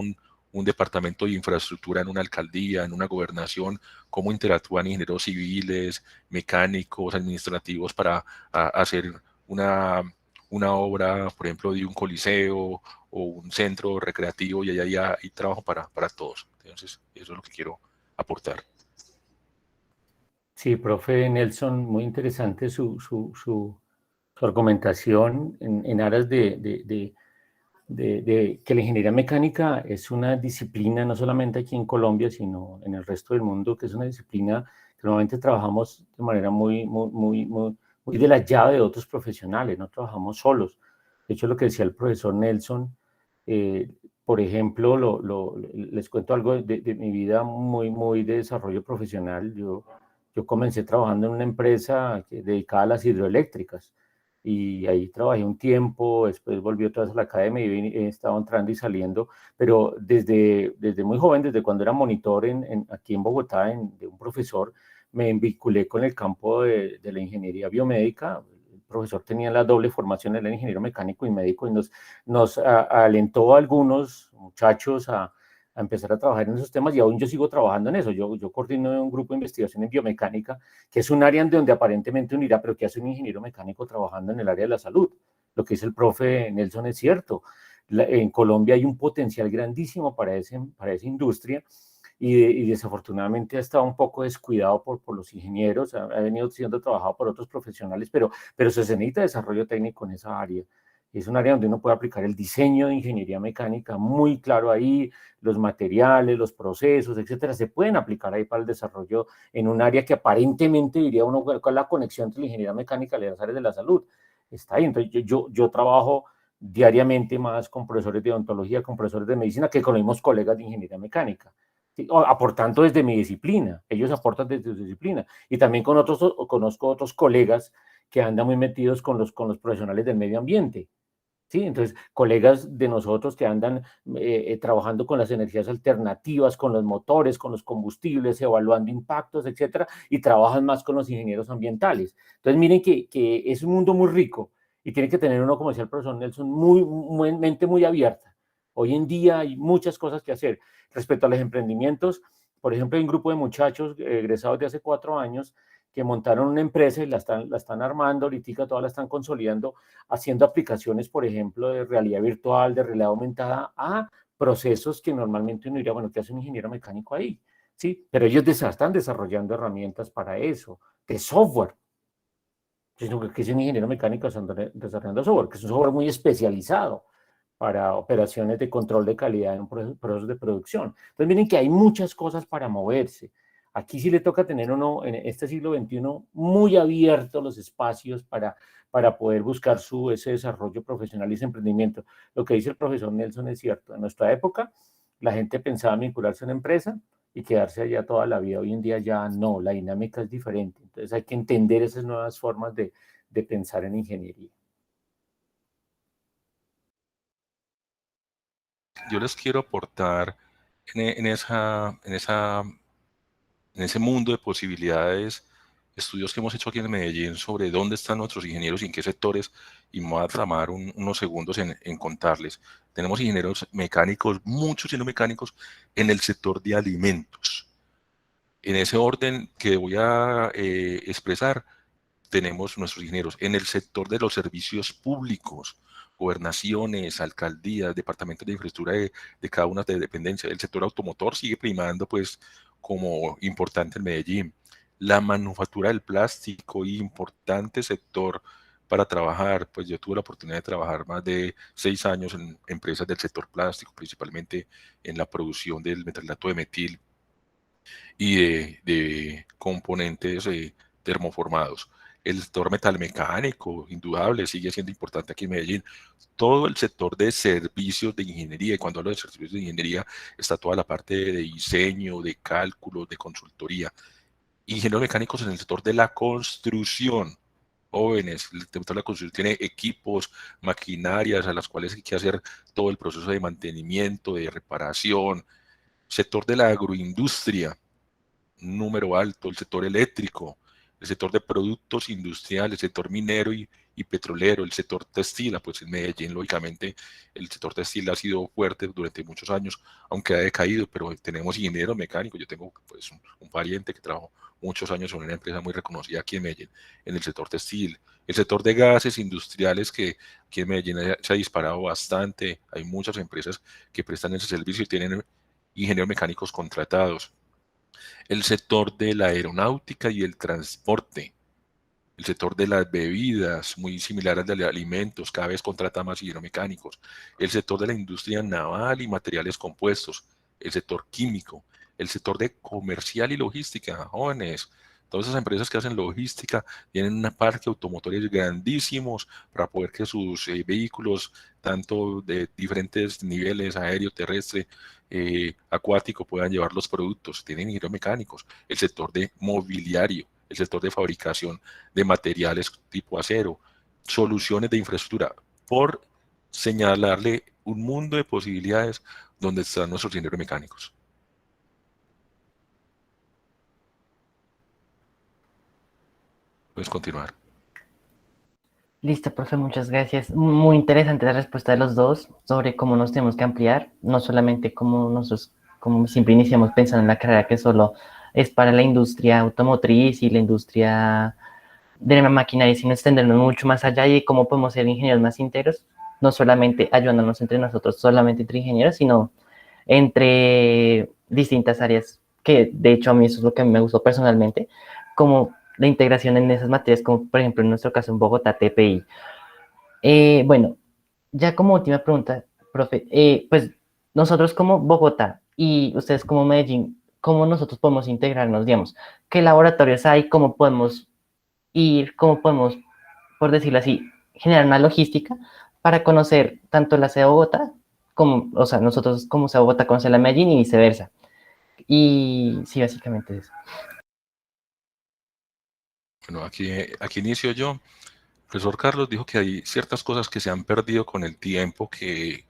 un departamento de infraestructura en una alcaldía, en una gobernación, cómo interactúan ingenieros civiles, mecánicos, administrativos para hacer una obra, por ejemplo, de un coliseo o un centro recreativo, y ahí hay trabajo para todos. Entonces, eso es lo que quiero aportar. Sí, profe Nelson, muy interesante su argumentación en aras de que la ingeniería mecánica es una disciplina, no solamente aquí en Colombia, sino en el resto del mundo, que es una disciplina que normalmente trabajamos de manera muy de la llave de otros profesionales, no trabajamos solos. De hecho, lo que decía el profesor Nelson, por ejemplo, les cuento algo de mi vida muy de desarrollo profesional. Yo comencé trabajando en una empresa dedicada a las hidroeléctricas, y ahí trabajé un tiempo. Después volví otra vez a la academia y he estado entrando y saliendo, pero desde muy joven, desde cuando era monitor aquí en Bogotá, de un profesor, me vinculé con el campo de la ingeniería biomédica. El profesor tenía la doble formación, era ingeniero mecánico y médico, y nos alentó a algunos muchachos a empezar a trabajar en esos temas, y aún yo sigo trabajando en eso. Yo coordino un grupo de investigación en biomecánica, que es un área en donde aparentemente uno dirá, pero ¿qué hace un ingeniero mecánico trabajando en el área de la salud? Lo que dice el profe Nelson es cierto. En Colombia hay un potencial grandísimo para esa industria, y desafortunadamente ha estado un poco descuidado por los ingenieros, ha venido siendo trabajado por otros profesionales, pero se necesita desarrollo técnico en esa área. Es un área donde uno puede aplicar el diseño de ingeniería mecánica muy claro ahí, los materiales, los procesos, etcétera, se pueden aplicar ahí para el desarrollo en un área que aparentemente diría uno, ¿cuál es la conexión entre la ingeniería mecánica y las áreas de la salud? Está ahí. Entonces yo trabajo diariamente más con profesores de odontología, con profesores de medicina, que con los mismos colegas de ingeniería mecánica, ¿sí? Aportando desde mi disciplina, ellos aportan desde su disciplina, y también conozco otros colegas que andan muy metidos con los profesionales del medio ambiente, ¿sí? Entonces, colegas de nosotros que andan trabajando con las energías alternativas, con los motores, con los combustibles, evaluando impactos, etcétera, y trabajan más con los ingenieros ambientales. Entonces, miren que es un mundo muy rico y tiene que tener uno, como decía el profesor Nelson, mente muy abierta. Hoy en día hay muchas cosas que hacer. Respecto a los emprendimientos, por ejemplo, hay un grupo de muchachos egresados de hace 4 años que montaron una empresa y la están armando, ahorita todas la están consolidando, haciendo aplicaciones, por ejemplo, de realidad virtual, de realidad aumentada, a procesos que normalmente uno diría, bueno, ¿qué hace un ingeniero mecánico ahí? Sí, pero ellos están desarrollando herramientas para eso, de software. Que es un ingeniero mecánico desarrollando software, que es un software muy especializado para operaciones de control de calidad en procesos de producción. Entonces miren que hay muchas cosas para moverse. Aquí sí le toca tener uno, en este siglo XXI, muy abiertos los espacios para poder buscar ese desarrollo profesional y ese emprendimiento. Lo que dice el profesor Nelson es cierto. En nuestra época, la gente pensaba vincularse a una empresa y quedarse allá toda la vida. Hoy en día ya no, la dinámica es diferente. Entonces hay que entender esas nuevas formas de pensar en ingeniería. Yo les quiero aportar en ese mundo de posibilidades, estudios que hemos hecho aquí en Medellín sobre dónde están nuestros ingenieros y en qué sectores, y me voy a tomar unos segundos en contarles. Tenemos ingenieros mecánicos, muchos ingenieros mecánicos en el sector de alimentos. En ese orden que voy a expresar, tenemos nuestros ingenieros en el sector de los servicios públicos, gobernaciones, alcaldías, departamentos de infraestructura de cada una de dependencias. El sector automotor sigue primando pues como importante en Medellín. La manufactura del plástico, importante sector para trabajar. Pues yo tuve la oportunidad de trabajar más de 6 años en empresas del sector plástico, principalmente en la producción del metalato de metil y de componentes termoformados. El sector metalmecánico, indudable, sigue siendo importante aquí en Medellín. Todo el sector de servicios de ingeniería, y cuando hablo de servicios de ingeniería, está toda la parte de diseño, de cálculo, de consultoría. Ingenieros mecánicos en el sector de la construcción, jóvenes, el sector de la construcción tiene equipos, maquinarias a las cuales hay que hacer todo el proceso de mantenimiento, de reparación. Sector de la agroindustria, número alto, el sector eléctrico, el sector de productos industriales, el sector minero y petrolero, el sector textil. Pues en Medellín, lógicamente, el sector textil ha sido fuerte durante muchos años, aunque ha decaído, pero tenemos ingenieros mecánicos. Yo tengo pues un pariente que trabajó muchos años en una empresa muy reconocida aquí en Medellín, en el sector textil. El sector de gases industriales, que aquí en Medellín se ha disparado bastante. Hay muchas empresas que prestan ese servicio y tienen ingenieros mecánicos contratados. El sector de la aeronáutica y el transporte, el sector de las bebidas, muy similar al de los alimentos, cada vez contrata más ingenieros mecánicos, el sector de la industria naval y materiales compuestos, el sector químico, el sector de comercial y logística, jóvenes. Todas esas empresas que hacen logística tienen un parque automotores grandísimos para poder que sus vehículos, tanto de diferentes niveles, aéreo, terrestre, acuático, puedan llevar los productos. Tienen ingenieros mecánicos. El sector de mobiliario, el sector de fabricación de materiales tipo acero, soluciones de infraestructura, por señalarle un mundo de posibilidades donde están nuestros ingenieros mecánicos. Puedes continuar. Listo, profe, muchas gracias. Muy interesante la respuesta de los dos sobre cómo nos tenemos que ampliar, no solamente como nosotros, como siempre iniciamos pensando en la carrera que solo es para la industria automotriz y la industria de la maquinaria, sino extendernos mucho más allá y cómo podemos ser ingenieros más íntegros, no solamente ayudándonos entre nosotros, solamente entre ingenieros, sino entre distintas áreas, que de hecho a mí eso es lo que me gustó personalmente, como la integración en esas materias, como por ejemplo en nuestro caso en Bogotá, TPI. Bueno, ya como última pregunta, profe, pues nosotros como Bogotá y ustedes como Medellín, ¿cómo nosotros podemos integrarnos, digamos? ¿Qué laboratorios hay? ¿Cómo podemos ir? ¿Cómo podemos, por decirlo así, generar una logística para conocer tanto la ciudad de Bogotá como, o sea, nosotros como ciudad de Bogotá conocer la Medellín y viceversa? Y sí, básicamente eso. Bueno, aquí inicio yo. El profesor Carlos dijo que hay ciertas cosas que se han perdido con el tiempo, que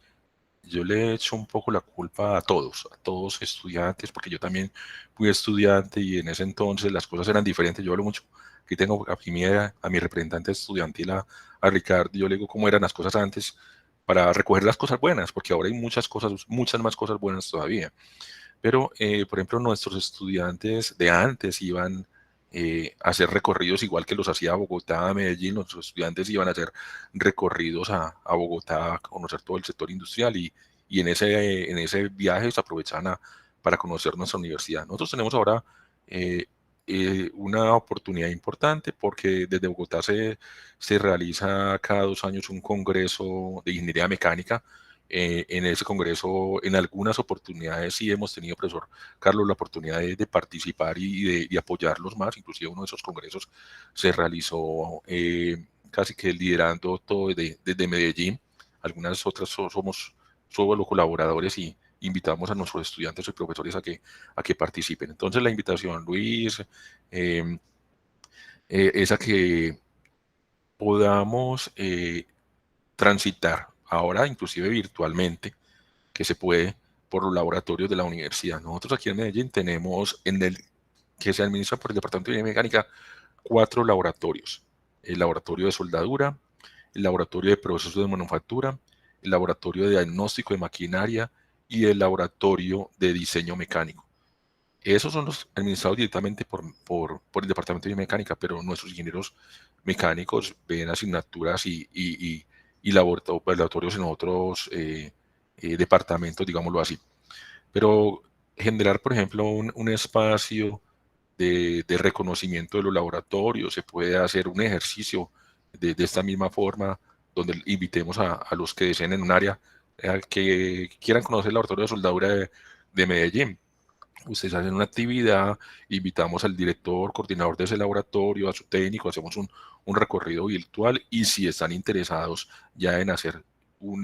yo le he hecho un poco la culpa a todos estudiantes, porque yo también fui estudiante y en ese entonces las cosas eran diferentes. Yo hablo mucho, aquí tengo a mi representante estudiantil, a Ricardo, yo le digo cómo eran las cosas antes para recoger las cosas buenas, porque ahora hay muchas cosas, muchas más cosas buenas todavía. Pero, por ejemplo, nuestros estudiantes de antes iban a hacer recorridos igual que los hacía Bogotá, Medellín. Nuestros estudiantes iban a hacer recorridos a Bogotá, a conocer todo el sector industrial y en ese viaje se aprovechaban para conocer nuestra universidad. Nosotros tenemos ahora eh, una oportunidad importante porque desde Bogotá se realiza cada 2 años un congreso de ingeniería mecánica. En ese congreso, en algunas oportunidades sí hemos tenido, profesor Carlos, la oportunidad de participar y de apoyarlos más. Inclusive uno de esos congresos se realizó casi que liderando todo desde Medellín. Algunas otras somos los colaboradores y invitamos a nuestros estudiantes y profesores a que participen. Entonces la invitación, Luis, eh, es a que podamos transitar ahora, inclusive virtualmente, que se puede por los laboratorios de la universidad. Nosotros aquí en Medellín tenemos, que se administra por el Departamento de Ingeniería Mecánica, 4 laboratorios. El laboratorio de soldadura, el laboratorio de procesos de manufactura, el laboratorio de diagnóstico de maquinaria y el laboratorio de diseño mecánico. Esos son los administrados directamente por el Departamento de Mecánica, pero nuestros ingenieros mecánicos ven asignaturas y laboratorios en otros departamentos, digámoslo así. Pero generar, por ejemplo, un espacio de reconocimiento de los laboratorios, se puede hacer un ejercicio de esta misma forma, donde invitemos a los que deseen en un área que quieran conocer el laboratorio de soldadura de Medellín. Ustedes hacen una actividad, invitamos al director, coordinador de ese laboratorio, a su técnico, hacemos un recorrido virtual y si están interesados ya en hacer o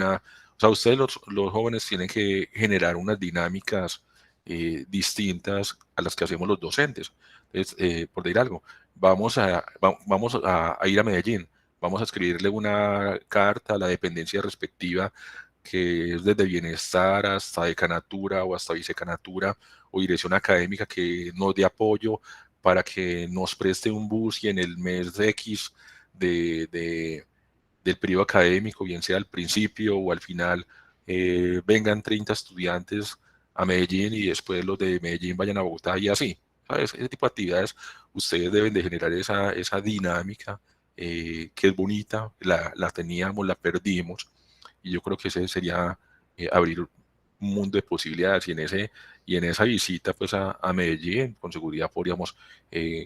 sea, ustedes los jóvenes tienen que generar unas dinámicas distintas a las que hacemos los docentes. Entonces, por decir algo, vamos a ir a Medellín, vamos a escribirle una carta a la dependencia respectiva, que es desde bienestar hasta decanatura o hasta vicecanatura o dirección académica, que nos dé apoyo para que nos preste un bus y en el mes de X del periodo académico, bien sea al principio o al final, vengan 30 estudiantes a Medellín y después los de Medellín vayan a Bogotá y así. ¿Sabes? Ese tipo de actividades, ustedes deben de generar esa dinámica que es bonita, la teníamos, la perdimos, y yo creo que ese sería abrir un mundo de posibilidades y en esa visita pues a Medellín, con seguridad podríamos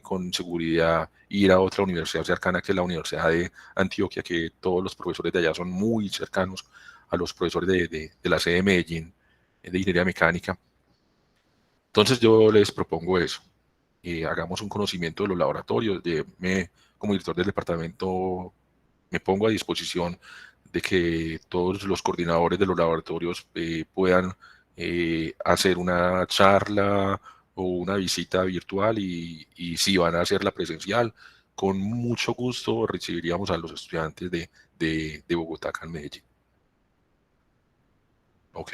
con seguridad ir a otra universidad cercana, que es la Universidad de Antioquia, que todos los profesores de allá son muy cercanos a los profesores de la sede de Medellín, de Ingeniería Mecánica. Entonces yo les propongo eso, hagamos un conocimiento de los laboratorios, como director del departamento me pongo a disposición de que todos los coordinadores de los laboratorios puedan hacer una charla o una visita virtual y si van a hacerla presencial, con mucho gusto recibiríamos a los estudiantes de Bogotá, acá en Medellín. Ok.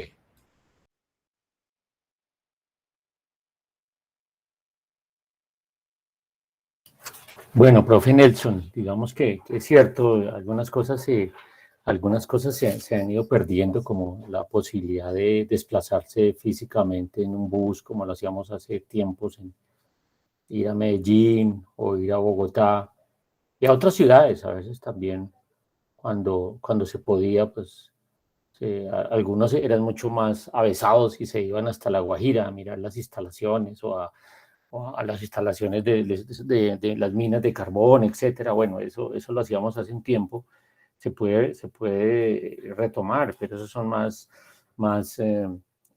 Bueno, profe Nelson, digamos que es cierto, algunas cosas se han ido perdiendo, como la posibilidad de desplazarse físicamente en un bus, como lo hacíamos hace tiempos, en ir a Medellín o ir a Bogotá y a otras ciudades, a veces también, cuando se podía, pues Algunos eran mucho más avesados y se iban hasta La Guajira a mirar las instalaciones o a las instalaciones de las minas de carbón, etcétera. Bueno, eso lo hacíamos hace un tiempo. Se puede retomar, pero esos son más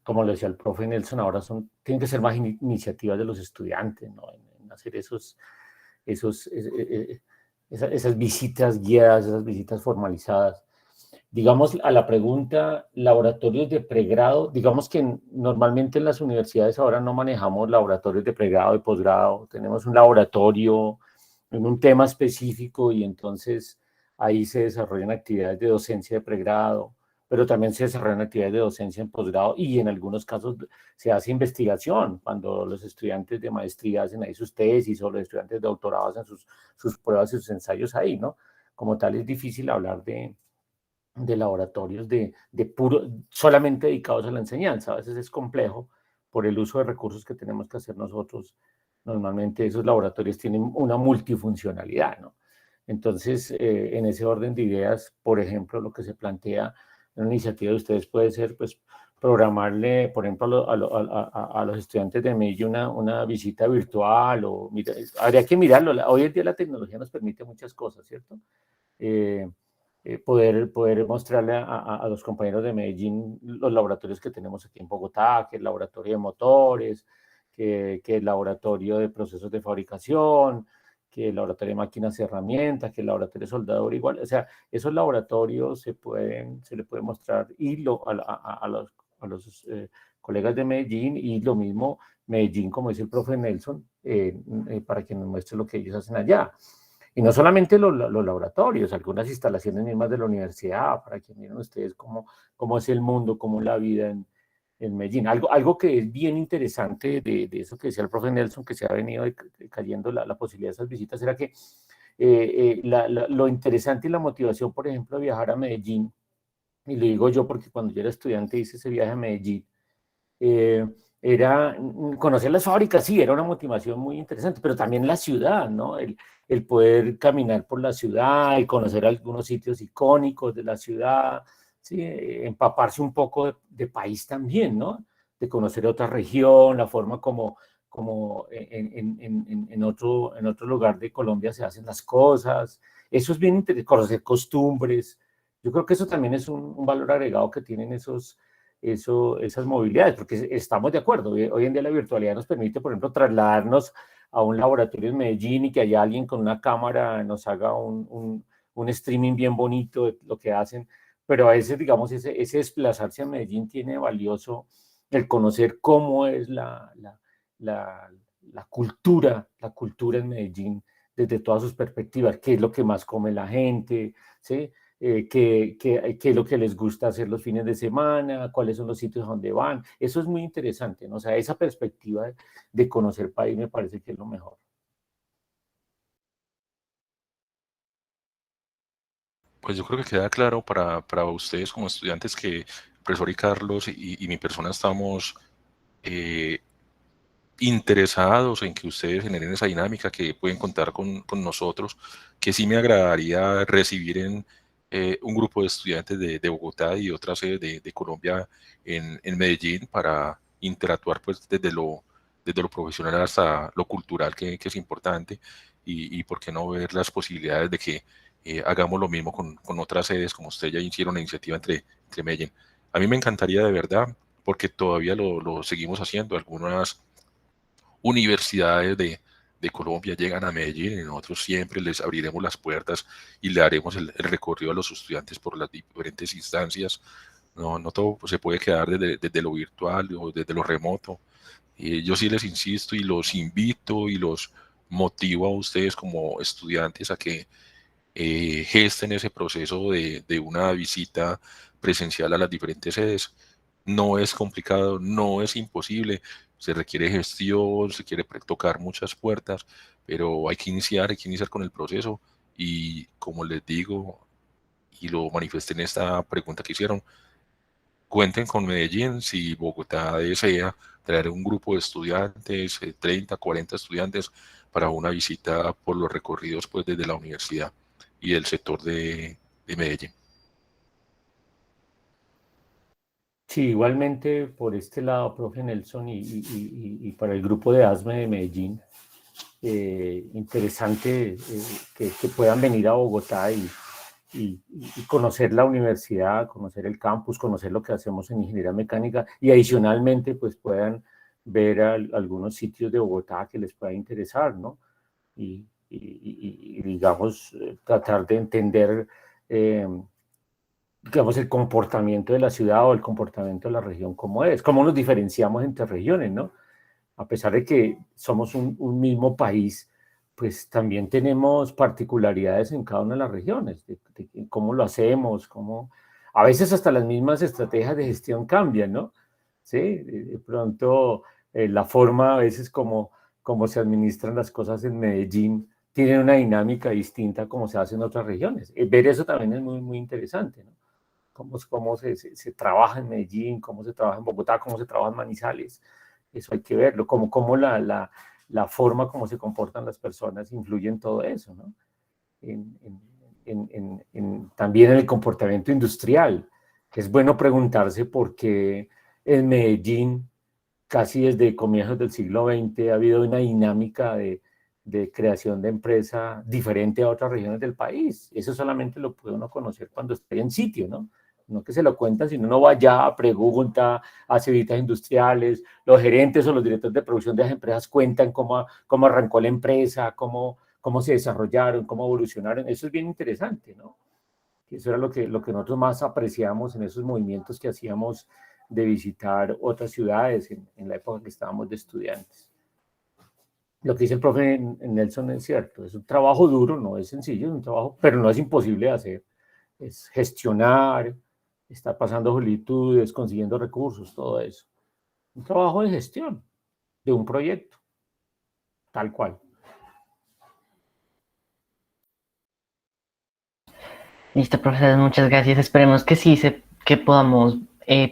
como le decía el profe Nelson, ahora tienen que ser más iniciativas de los estudiantes, ¿no? En hacer esos, esas visitas guiadas, esas visitas formalizadas. Digamos, a la pregunta, laboratorios de pregrado, digamos que normalmente en las universidades ahora no manejamos laboratorios de pregrado y posgrado, tenemos un laboratorio en un tema específico y entonces ahí se desarrollan actividades de docencia de pregrado, pero también se desarrollan actividades de docencia en posgrado y en algunos casos se hace investigación, cuando los estudiantes de maestría hacen ahí sus tesis o los estudiantes de doctorado hacen sus pruebas y sus ensayos ahí, ¿no? Como tal es difícil hablar de laboratorios solamente dedicados a la enseñanza. A veces es complejo por el uso de recursos que tenemos que hacer nosotros. Normalmente esos laboratorios tienen una multifuncionalidad, ¿no? Entonces, en ese orden de ideas, por ejemplo, lo que se plantea en una iniciativa de ustedes puede ser, pues, programarle, por ejemplo, a los estudiantes de Medellín una visita virtual o habría que mirarlo. Hoy en día la tecnología nos permite muchas cosas, ¿cierto? Poder mostrarle a los compañeros de Medellín los laboratorios que tenemos aquí en Bogotá, que es el laboratorio de motores, que el laboratorio de procesos de fabricación, que el laboratorio de máquinas y herramientas, que el laboratorio de soldadura igual. O sea, esos laboratorios se le puede mostrar a los colegas de Medellín y lo mismo Medellín, como dice el profe Nelson, para que nos muestre lo que ellos hacen allá. Y no solamente los laboratorios, algunas instalaciones mismas de la universidad, para que miren ustedes cómo es el mundo, cómo es la vida en Medellín. Algo que es bien interesante de eso que decía el profe Nelson, que se ha venido cayendo la posibilidad de esas visitas, era que lo interesante y la motivación, por ejemplo, de viajar a Medellín, y lo digo yo porque cuando yo era estudiante hice ese viaje a Medellín, era conocer las fábricas, sí, era una motivación muy interesante, pero también la ciudad, ¿no? El poder caminar por la ciudad y conocer algunos sitios icónicos de la ciudad, ¿sí? Empaparse un poco de país también, ¿no? De conocer otra región, la forma como en otro lugar de Colombia se hacen las cosas. Eso es bien interesante, conocer costumbres. Yo creo que eso también es un valor agregado que tienen esas movilidades, porque estamos de acuerdo. Hoy en día la virtualidad nos permite, por ejemplo, trasladarnos a un laboratorio en Medellín y que haya alguien con una cámara nos haga un streaming bien bonito de lo que hacen, pero a veces, digamos, ese desplazarse a Medellín tiene valioso el conocer cómo es la cultura en Medellín desde todas sus perspectivas, qué es lo que más come la gente, ¿sí? Qué es lo que les gusta hacer los fines de semana, cuáles son los sitios donde van. Eso es muy interesante, ¿no? O sea, esa perspectiva de conocer país me parece que es lo mejor. Pues yo creo que queda claro para ustedes como estudiantes que el profesor y Carlos y mi persona estamos interesados en que ustedes generen esa dinámica, que pueden contar con nosotros, que sí me agradaría recibir en un grupo de estudiantes de Bogotá y otras sedes de Colombia en Medellín para interactuar pues desde lo profesional hasta lo cultural que es importante y por qué no ver las posibilidades de que hagamos lo mismo con otras sedes como ustedes ya hicieron la iniciativa entre Medellín. A mí me encantaría de verdad porque todavía lo seguimos haciendo. Algunas universidades de Colombia llegan a Medellín y nosotros siempre les abriremos las puertas y le haremos el recorrido a los estudiantes por las diferentes instancias. No todo se puede quedar desde lo virtual o desde lo remoto. Yo sí les insisto y los invito y los motivo a ustedes como estudiantes a que gesten ese proceso de una visita presencial a las diferentes sedes. No es complicado, no es imposible, se requiere gestión, se quiere tocar muchas puertas, pero hay que iniciar con el proceso y como les digo y lo manifesté en esta pregunta que hicieron, cuenten con Medellín si Bogotá desea traer un grupo de estudiantes, 30, 40 estudiantes para una visita por los recorridos pues desde la universidad y del sector de Medellín. Sí, igualmente por este lado, profe Nelson, y para el grupo de ASME de Medellín, interesante que puedan venir a Bogotá y conocer la universidad, conocer el campus, conocer lo que hacemos en ingeniería mecánica y adicionalmente pues puedan ver algunos sitios de Bogotá que les pueda interesar, ¿no? Y digamos, tratar de entender, eh, digamos, el comportamiento de la ciudad o el comportamiento de la región, cómo es, cómo nos diferenciamos entre regiones, ¿no? A pesar de que somos un mismo país, pues también tenemos particularidades en cada una de las regiones, de cómo lo hacemos, cómo... A veces hasta las mismas estrategias de gestión cambian, ¿no? Sí, de pronto la forma a veces como se administran las cosas en Medellín tiene una dinámica distinta a como se hace en otras regiones. Ver eso también es muy, muy interesante, ¿no? Cómo se trabaja en Medellín, cómo se trabaja en Bogotá, cómo se trabaja en Manizales. Eso hay que verlo, como la forma como se comportan las personas influye en todo eso, ¿no? En, también en el comportamiento industrial. Es bueno preguntarse por qué en Medellín, casi desde comienzos del siglo XX, ha habido una dinámica de creación de empresa diferente a otras regiones del país. Eso solamente lo puede uno conocer cuando esté en sitio, ¿no? No que se lo cuentan, sino uno va allá, pregunta, hace visitas industriales, los gerentes o los directores de producción de las empresas cuentan cómo arrancó la empresa, cómo se desarrollaron, cómo evolucionaron. Eso es bien interesante, ¿no? Eso era lo que nosotros más apreciamos en esos movimientos que hacíamos de visitar otras ciudades en la época que estábamos de estudiantes. Lo que dice el profe Nelson es cierto, es un trabajo duro, no es sencillo, es un trabajo, pero no es imposible de hacer. Es gestionar, estar pasando solicitudes, consiguiendo recursos, todo eso. Un trabajo de gestión de un proyecto, tal cual. Listo, profesor, muchas gracias. Esperemos que sí, que podamos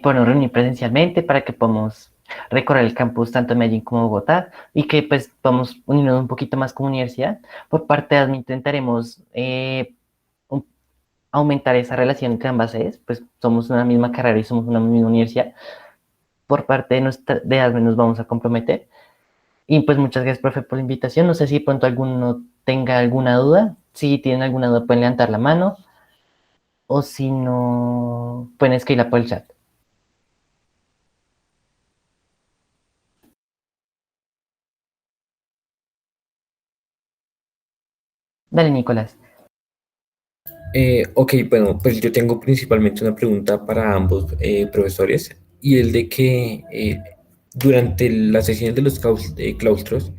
podernos reunir presencialmente para que podamos recorrer el campus tanto en Medellín como en Bogotá y que pues podamos unirnos un poquito más como universidad. Por parte de ASME intentaremos aumentar esa relación entre ambas sedes, pues somos una misma carrera y somos una misma universidad. Por parte de ASME nos vamos a comprometer. Y pues muchas gracias, profe, por la invitación. No sé si de pronto alguno tenga alguna duda. Si tienen alguna duda pueden levantar la mano o si no, pueden escribirla por el chat. Dale, Nicolás. Ok, bueno, pues yo tengo principalmente una pregunta para ambos profesores y el de que durante las sesiones de los claustros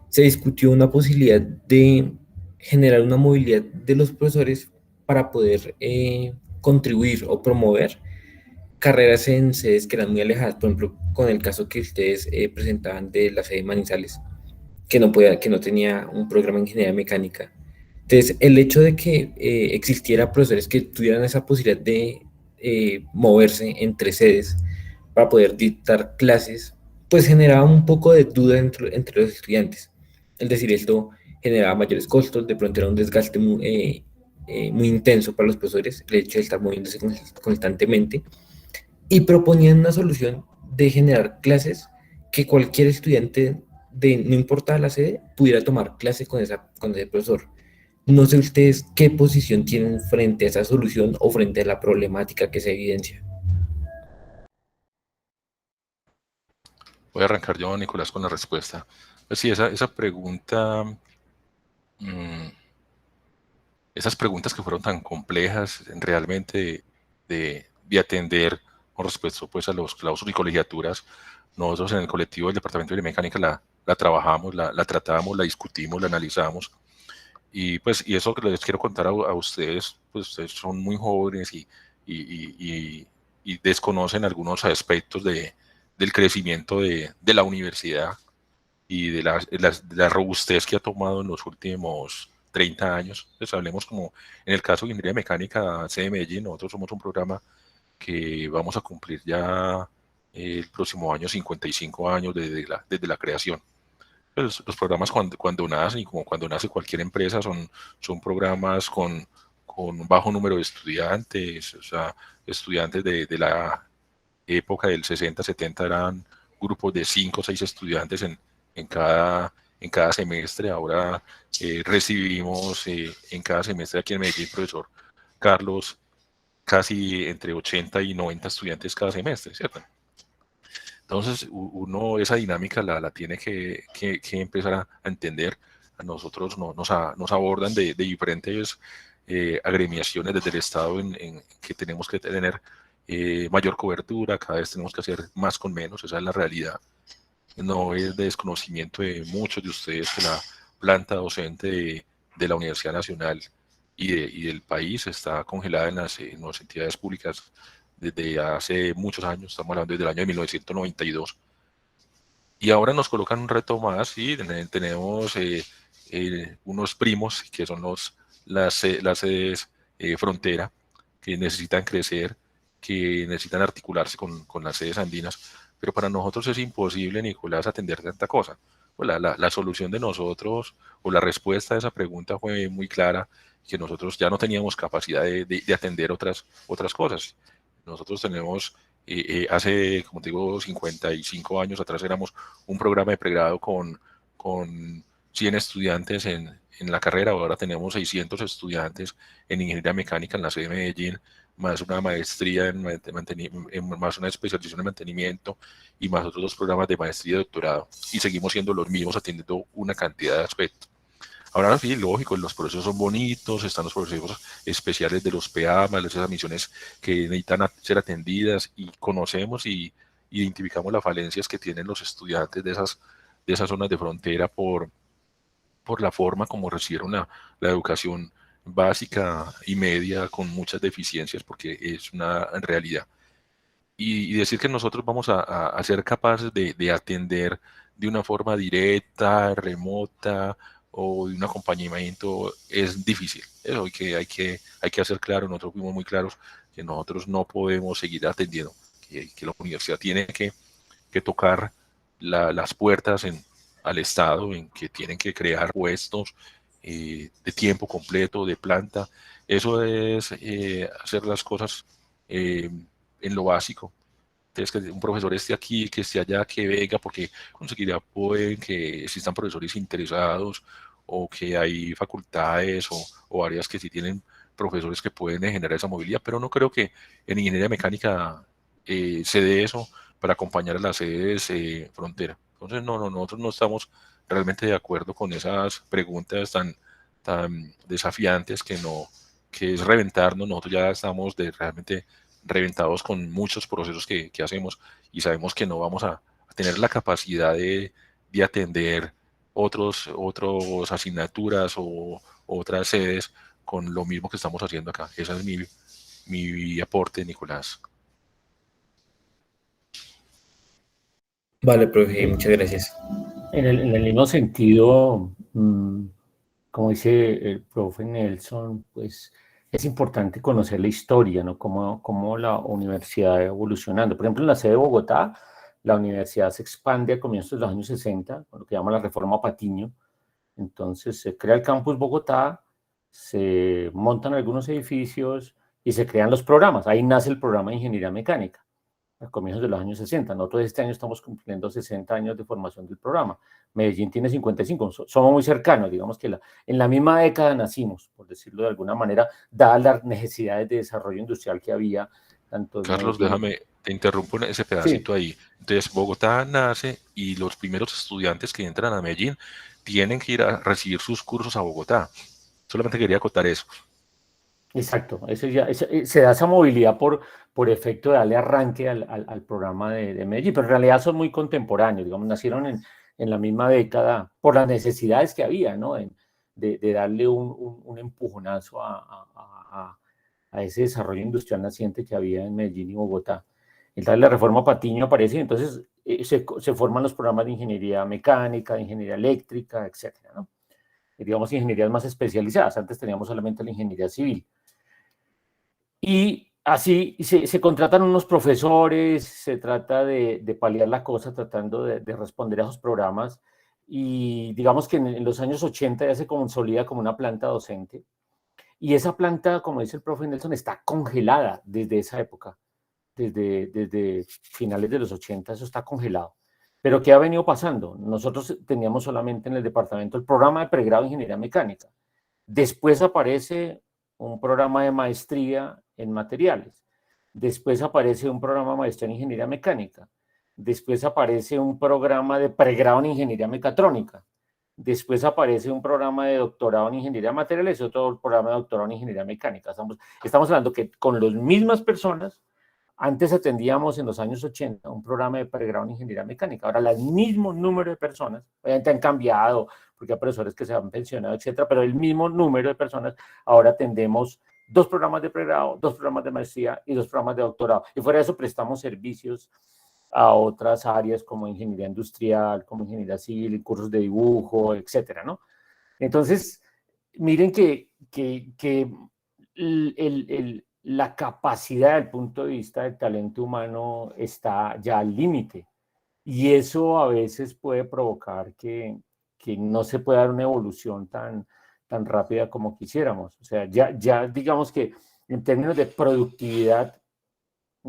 se discutió una posibilidad de generar una movilidad de los profesores para poder contribuir o promover carreras en sedes que eran muy alejadas, por ejemplo, con el caso que ustedes presentaban de la sede de Manizales, que no tenía un programa de ingeniería mecánica. Entonces, el hecho de que existiera profesores que tuvieran esa posibilidad de moverse entre sedes para poder dictar clases, pues generaba un poco de duda entre los estudiantes. Es decir, esto generaba mayores costos, de pronto era un desgaste muy intenso para los profesores, el hecho de estar moviéndose constantemente, y proponían una solución de generar clases que cualquier estudiante no importa la sede, pudiera tomar clase con ese profesor. No sé ustedes qué posición tienen frente a esa solución o frente a la problemática que se evidencia. Voy a arrancar yo, Nicolás, con la respuesta. Pues sí, esa pregunta, mmm, esas preguntas que fueron tan complejas realmente de atender con respecto pues, a los claustros y colegiaturas, nosotros en el colectivo del Departamento de Mecánica la trabajamos, la tratamos, la discutimos, la analizamos. Y pues, y eso que les quiero contar a ustedes, pues ustedes son muy jóvenes y desconocen algunos aspectos del crecimiento de la universidad y de la robustez que ha tomado en los últimos 30 años. Pues hablemos como en el caso de Ingeniería Mecánica C de Medellín, nosotros somos un programa que vamos a cumplir ya el próximo año 55 años desde la creación. Pues, los programas cuando nacen y como cuando nace cualquier empresa son programas con un bajo número de estudiantes, o sea, estudiantes época del 60, 70 eran grupos de 5 o 6 estudiantes en cada semestre. Ahora recibimos en cada semestre aquí en Medellín, profesor Carlos, casi entre 80 y 90 estudiantes cada semestre, ¿cierto? Entonces, uno esa dinámica la tiene que empezar a entender. A nosotros nos abordan de diferentes agremiaciones desde el Estado en que tenemos que tener mayor cobertura, cada vez tenemos que hacer más con menos, esa es la realidad. No es de desconocimiento de muchos de ustedes que la planta docente de la Universidad Nacional y del país está congelada en las entidades públicas desde hace muchos años, estamos hablando desde el año de 1992. Y ahora nos colocan un reto más y tenemos unos primos que son las sedes frontera que necesitan crecer, que necesitan articularse con las sedes andinas, pero para nosotros es imposible, Nicolás, atender tanta cosa. Pues la solución de nosotros o la respuesta a esa pregunta fue muy clara, que nosotros ya no teníamos capacidad de atender otras cosas. Nosotros tenemos, hace, como te digo, 55 años atrás éramos un programa de pregrado con 100 estudiantes en la carrera, ahora tenemos 600 estudiantes en ingeniería mecánica en la sede de Medellín, más una maestría más una especialización en mantenimiento y más otros 2 programas de maestría y doctorado, y seguimos siendo los mismos atendiendo una cantidad de aspectos. Ahora sí, lógico, los procesos son bonitos, están los procesos especiales de los PEAMAS, esas misiones que necesitan ser atendidas y conocemos y identificamos las falencias que tienen los estudiantes de esas zonas de frontera por la forma como recibieron la educación básica y media con muchas deficiencias, porque es una realidad. Y decir que nosotros vamos a ser capaces de atender de una forma directa, remota o de un acompañamiento es difícil. Eso hay que hacer claro, nosotros fuimos muy claros que nosotros no podemos seguir atendiendo, que la universidad tiene que tocar las puertas al Estado, en que tienen que crear puestos de tiempo completo, de planta. Eso es hacer las cosas en lo básico. Entonces, que un profesor esté aquí, que esté allá, que venga, porque conseguiría pueden que existan profesores interesados o que hay facultades o áreas que sí tienen profesores que pueden generar esa movilidad, pero no creo que en ingeniería mecánica se dé eso para acompañar a las sedes frontera. Entonces, nosotros no estamos realmente de acuerdo con esas preguntas tan desafiantes que es reventarnos. Nosotros ya estamos realmente reventados con muchos procesos que hacemos y sabemos que no vamos a tener la capacidad de atender otras asignaturas o otras sedes con lo mismo que estamos haciendo acá. Ese es mi aporte, Nicolás. Vale, profe, muchas gracias. En el mismo sentido, como dice el profe Nelson, pues es importante conocer la historia, ¿no? Cómo la universidad va evolucionando. Por ejemplo, en la sede de Bogotá, la universidad se expande a comienzos de los años 60, con lo que llama la Reforma Patiño. Entonces se crea el Campus Bogotá, se montan algunos edificios y se crean los programas. Ahí nace el programa de Ingeniería Mecánica, a comienzos de los años 60. Nosotros este año estamos cumpliendo 60 años de formación del programa. Medellín tiene 55. Somos muy cercanos, digamos que en la misma década nacimos, por decirlo de alguna manera, dadas las necesidades de desarrollo industrial que había. Carlos, déjame, te interrumpo en ese pedacito ahí. Entonces, Bogotá nace y los primeros estudiantes que entran a Medellín tienen que ir a recibir sus cursos a Bogotá. Solamente quería acotar eso. Exacto, se da esa movilidad por efecto de darle arranque al programa de Medellín, pero en realidad son muy contemporáneos, digamos, nacieron en la misma década por las necesidades que había, ¿no? De darle un empujonazo a ese desarrollo industrial naciente que había en Medellín y Bogotá. Entonces la reforma Patiño aparece y entonces se forman los programas de ingeniería mecánica, de ingeniería eléctrica, etcétera, ¿no? Digamos, ingenierías más especializadas. Antes teníamos solamente la ingeniería civil. Y así se contratan unos profesores, se trata de paliar la cosa, tratando de responder a esos programas. Y digamos que en los años 80 ya se consolida como una planta docente. Y esa planta, como dice el profe Nelson, está congelada desde esa época. desde finales de los 80, eso está congelado. Pero ¿qué ha venido pasando? Nosotros teníamos solamente en el departamento el programa de pregrado de Ingeniería Mecánica. Después aparece un programa de maestría en materiales. Después aparece un programa de maestría en Ingeniería Mecánica. Después aparece un programa de pregrado en Ingeniería Mecatrónica. Después aparece un programa de doctorado en Ingeniería de Materiales y otro programa de doctorado en Ingeniería Mecánica. Estamos hablando que con las mismas personas, antes atendíamos en los años 80 un programa de pregrado en Ingeniería Mecánica. Ahora, el mismo número de personas, obviamente han cambiado, porque hay profesores que se han pensionado, etcétera, pero el mismo número de personas, ahora atendemos 2 programas de pregrado, 2 programas de maestría y 2 programas de doctorado. Y fuera de eso prestamos servicios a otras áreas como ingeniería industrial, como ingeniería civil, cursos de dibujo, etcétera, ¿no? Entonces, miren que la capacidad del punto de vista del talento humano está ya al límite. Y eso a veces puede provocar que no se pueda dar una evolución tan rápida como quisiéramos. O sea, ya digamos que en términos de productividad,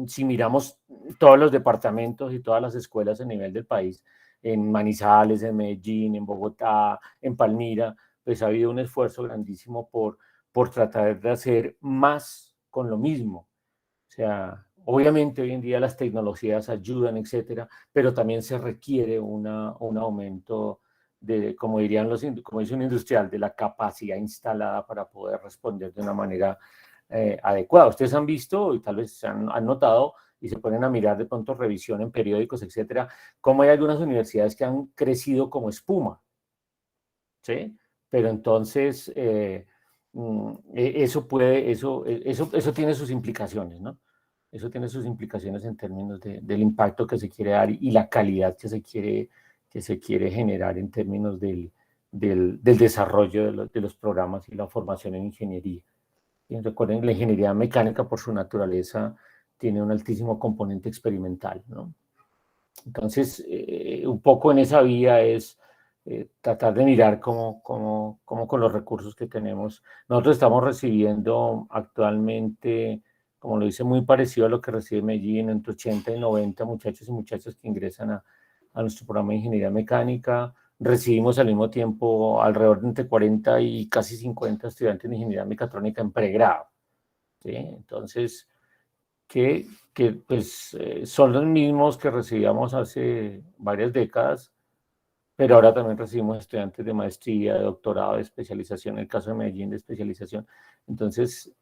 si miramos todos los departamentos y todas las escuelas a nivel del país, en Manizales, en Medellín, en Bogotá, en Palmira, pues ha habido un esfuerzo grandísimo por tratar de hacer más con lo mismo. O sea, obviamente hoy en día las tecnologías ayudan, etcétera, pero también se requiere un aumento de, como dirían como dice un industrial, de la capacidad instalada para poder responder de una manera adecuada. Ustedes han visto y tal vez han notado y se ponen a mirar de pronto revisión en periódicos, etcétera, cómo hay algunas universidades que han crecido como espuma, ¿sí? Pero entonces eso tiene sus implicaciones, ¿no? Eso tiene sus implicaciones en términos del impacto que se quiere dar y la calidad que se quiere generar en términos del desarrollo de los programas y la formación en ingeniería. Y recuerden, la ingeniería mecánica, por su naturaleza, tiene un altísimo componente experimental, ¿no? Entonces, un poco en esa vía es tratar de mirar cómo con los recursos que tenemos. Nosotros estamos recibiendo actualmente, como lo dice, muy parecido a lo que recibe Medellín, entre 80 y 90 muchachos y muchachas que ingresan a nuestro programa de ingeniería mecánica. Recibimos al mismo tiempo alrededor de entre 40 y casi 50 estudiantes de ingeniería mecatrónica en pregrado, ¿sí? Entonces, que pues, son los mismos que recibíamos hace varias décadas, pero ahora también recibimos estudiantes de maestría, de doctorado, de especialización, en el caso de Medellín, de especialización. Entonces,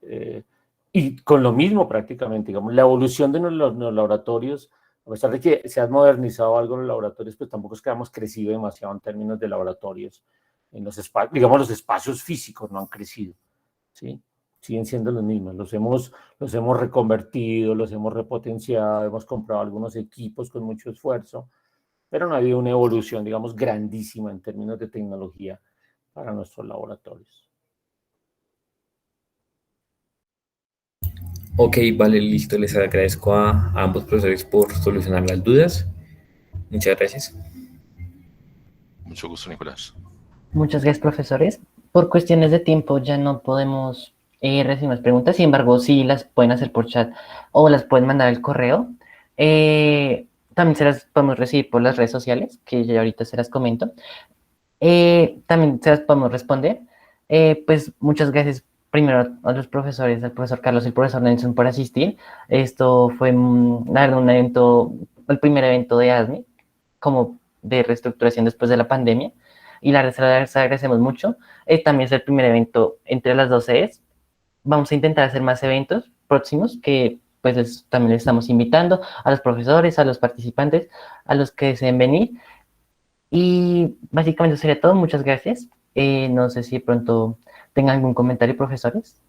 y con lo mismo prácticamente, digamos, la evolución de los laboratorios, a pesar de que se han modernizado algo los laboratorios, pues tampoco es que hemos crecido demasiado en términos de laboratorios. En los espacios, digamos, los espacios físicos no han crecido, ¿sí? Siguen siendo los mismos, los hemos reconvertido, los hemos repotenciado, hemos comprado algunos equipos con mucho esfuerzo, pero no ha habido una evolución, digamos, grandísima en términos de tecnología para nuestros laboratorios. Ok, vale, listo. Les agradezco a ambos profesores por solucionar las dudas. Muchas gracias. Mucho gusto, Nicolás. Muchas gracias, profesores. Por cuestiones de tiempo ya no podemos recibir más preguntas, sin embargo, sí las pueden hacer por chat o las pueden mandar al correo. También se las podemos recibir por las redes sociales, que ya ahorita se las comento. También se las podemos responder. Pues muchas gracias primero a los profesores, al profesor Carlos y al profesor Nelson por asistir. Esto fue, la verdad, un evento, el primer evento de ASME, como de reestructuración después de la pandemia. Y la verdad, les agradecemos mucho. También es el primer evento entre las dos sedes. Vamos a intentar hacer más eventos próximos que pues también les estamos invitando a los profesores, a los participantes, a los que deseen venir. Y básicamente sería todo. Muchas gracias. No sé si de pronto tengan algún comentario, profesores.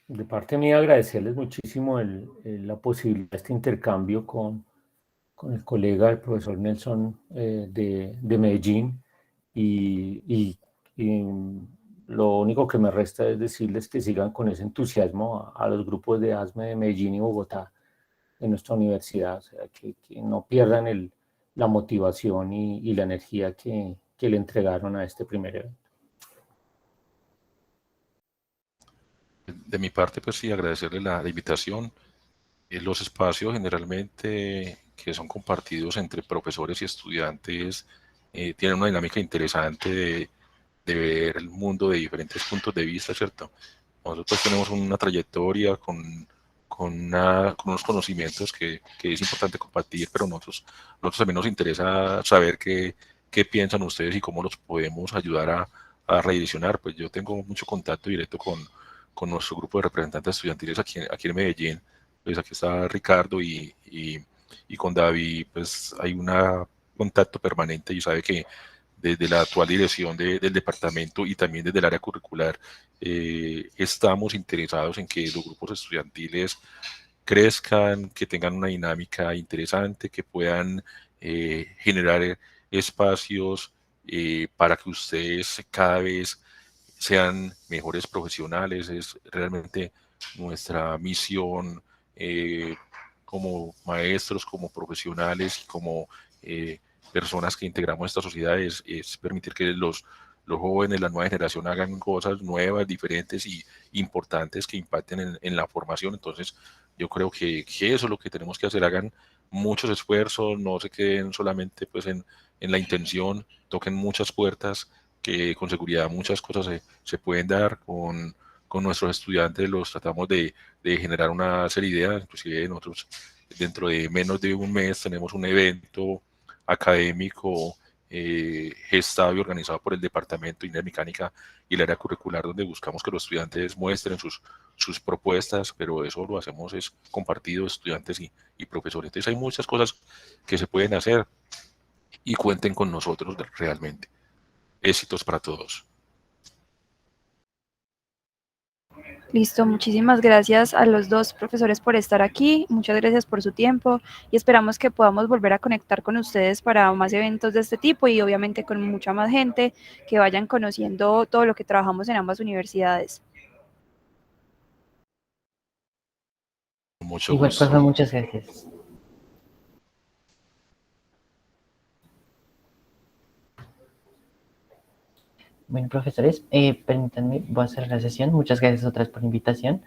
De parte mía, agradecerles muchísimo la posibilidad de este intercambio con el colega, el profesor Nelson de Medellín. Y lo único que me resta es decirles que sigan con ese entusiasmo a los grupos de ASME de Medellín y Bogotá en nuestra universidad, o sea, que no pierdan la motivación y la energía que le entregaron a este primer evento. De mi parte, pues sí, agradecerle la invitación. Los espacios generalmente que son compartidos entre profesores y estudiantes tienen una dinámica interesante de ver el mundo de diferentes puntos de vista, ¿cierto? Nosotros pues, tenemos una trayectoria con unos conocimientos que es importante compartir, pero nosotros también nos interesa saber qué piensan ustedes y cómo los podemos ayudar a redireccionar. Pues yo tengo mucho contacto directo con nuestro grupo de representantes estudiantiles aquí en Medellín. Pues aquí está Ricardo y con David, pues hay un contacto permanente y sabe que desde la actual dirección del departamento y también desde el área curricular, estamos interesados en que los grupos estudiantiles crezcan, que tengan una dinámica interesante, que puedan generar espacios para que ustedes cada vez sean mejores profesionales. Es realmente nuestra misión como maestros, como profesionales y como personas que integramos esta sociedad es permitir que los jóvenes, la nueva generación hagan cosas nuevas, diferentes y importantes que impacten en la formación. Entonces, yo creo que eso es lo que tenemos que hacer, hagan muchos esfuerzos, no se queden solamente pues en la intención, toquen muchas puertas, que con seguridad muchas cosas se pueden dar con nuestros estudiantes, los tratamos de generar una serie de ideas, inclusive nosotros dentro de menos de un mes tenemos un evento académico gestado y organizado por el Departamento de Ingeniería Mecánica y el área curricular, donde buscamos que los estudiantes muestren sus propuestas, pero eso lo hacemos es compartido estudiantes y profesores. Entonces hay muchas cosas que se pueden hacer y cuenten con nosotros realmente. Éxitos para todos. Listo, muchísimas gracias a los dos profesores por estar aquí, muchas gracias por su tiempo y esperamos que podamos volver a conectar con ustedes para más eventos de este tipo y obviamente con mucha más gente que vayan conociendo todo lo que trabajamos en ambas universidades. Mucho Igual, gusto. profe, muchas gracias. Bueno, profesores, permítanme, voy a hacer la sesión. Muchas gracias otra vez por la invitación.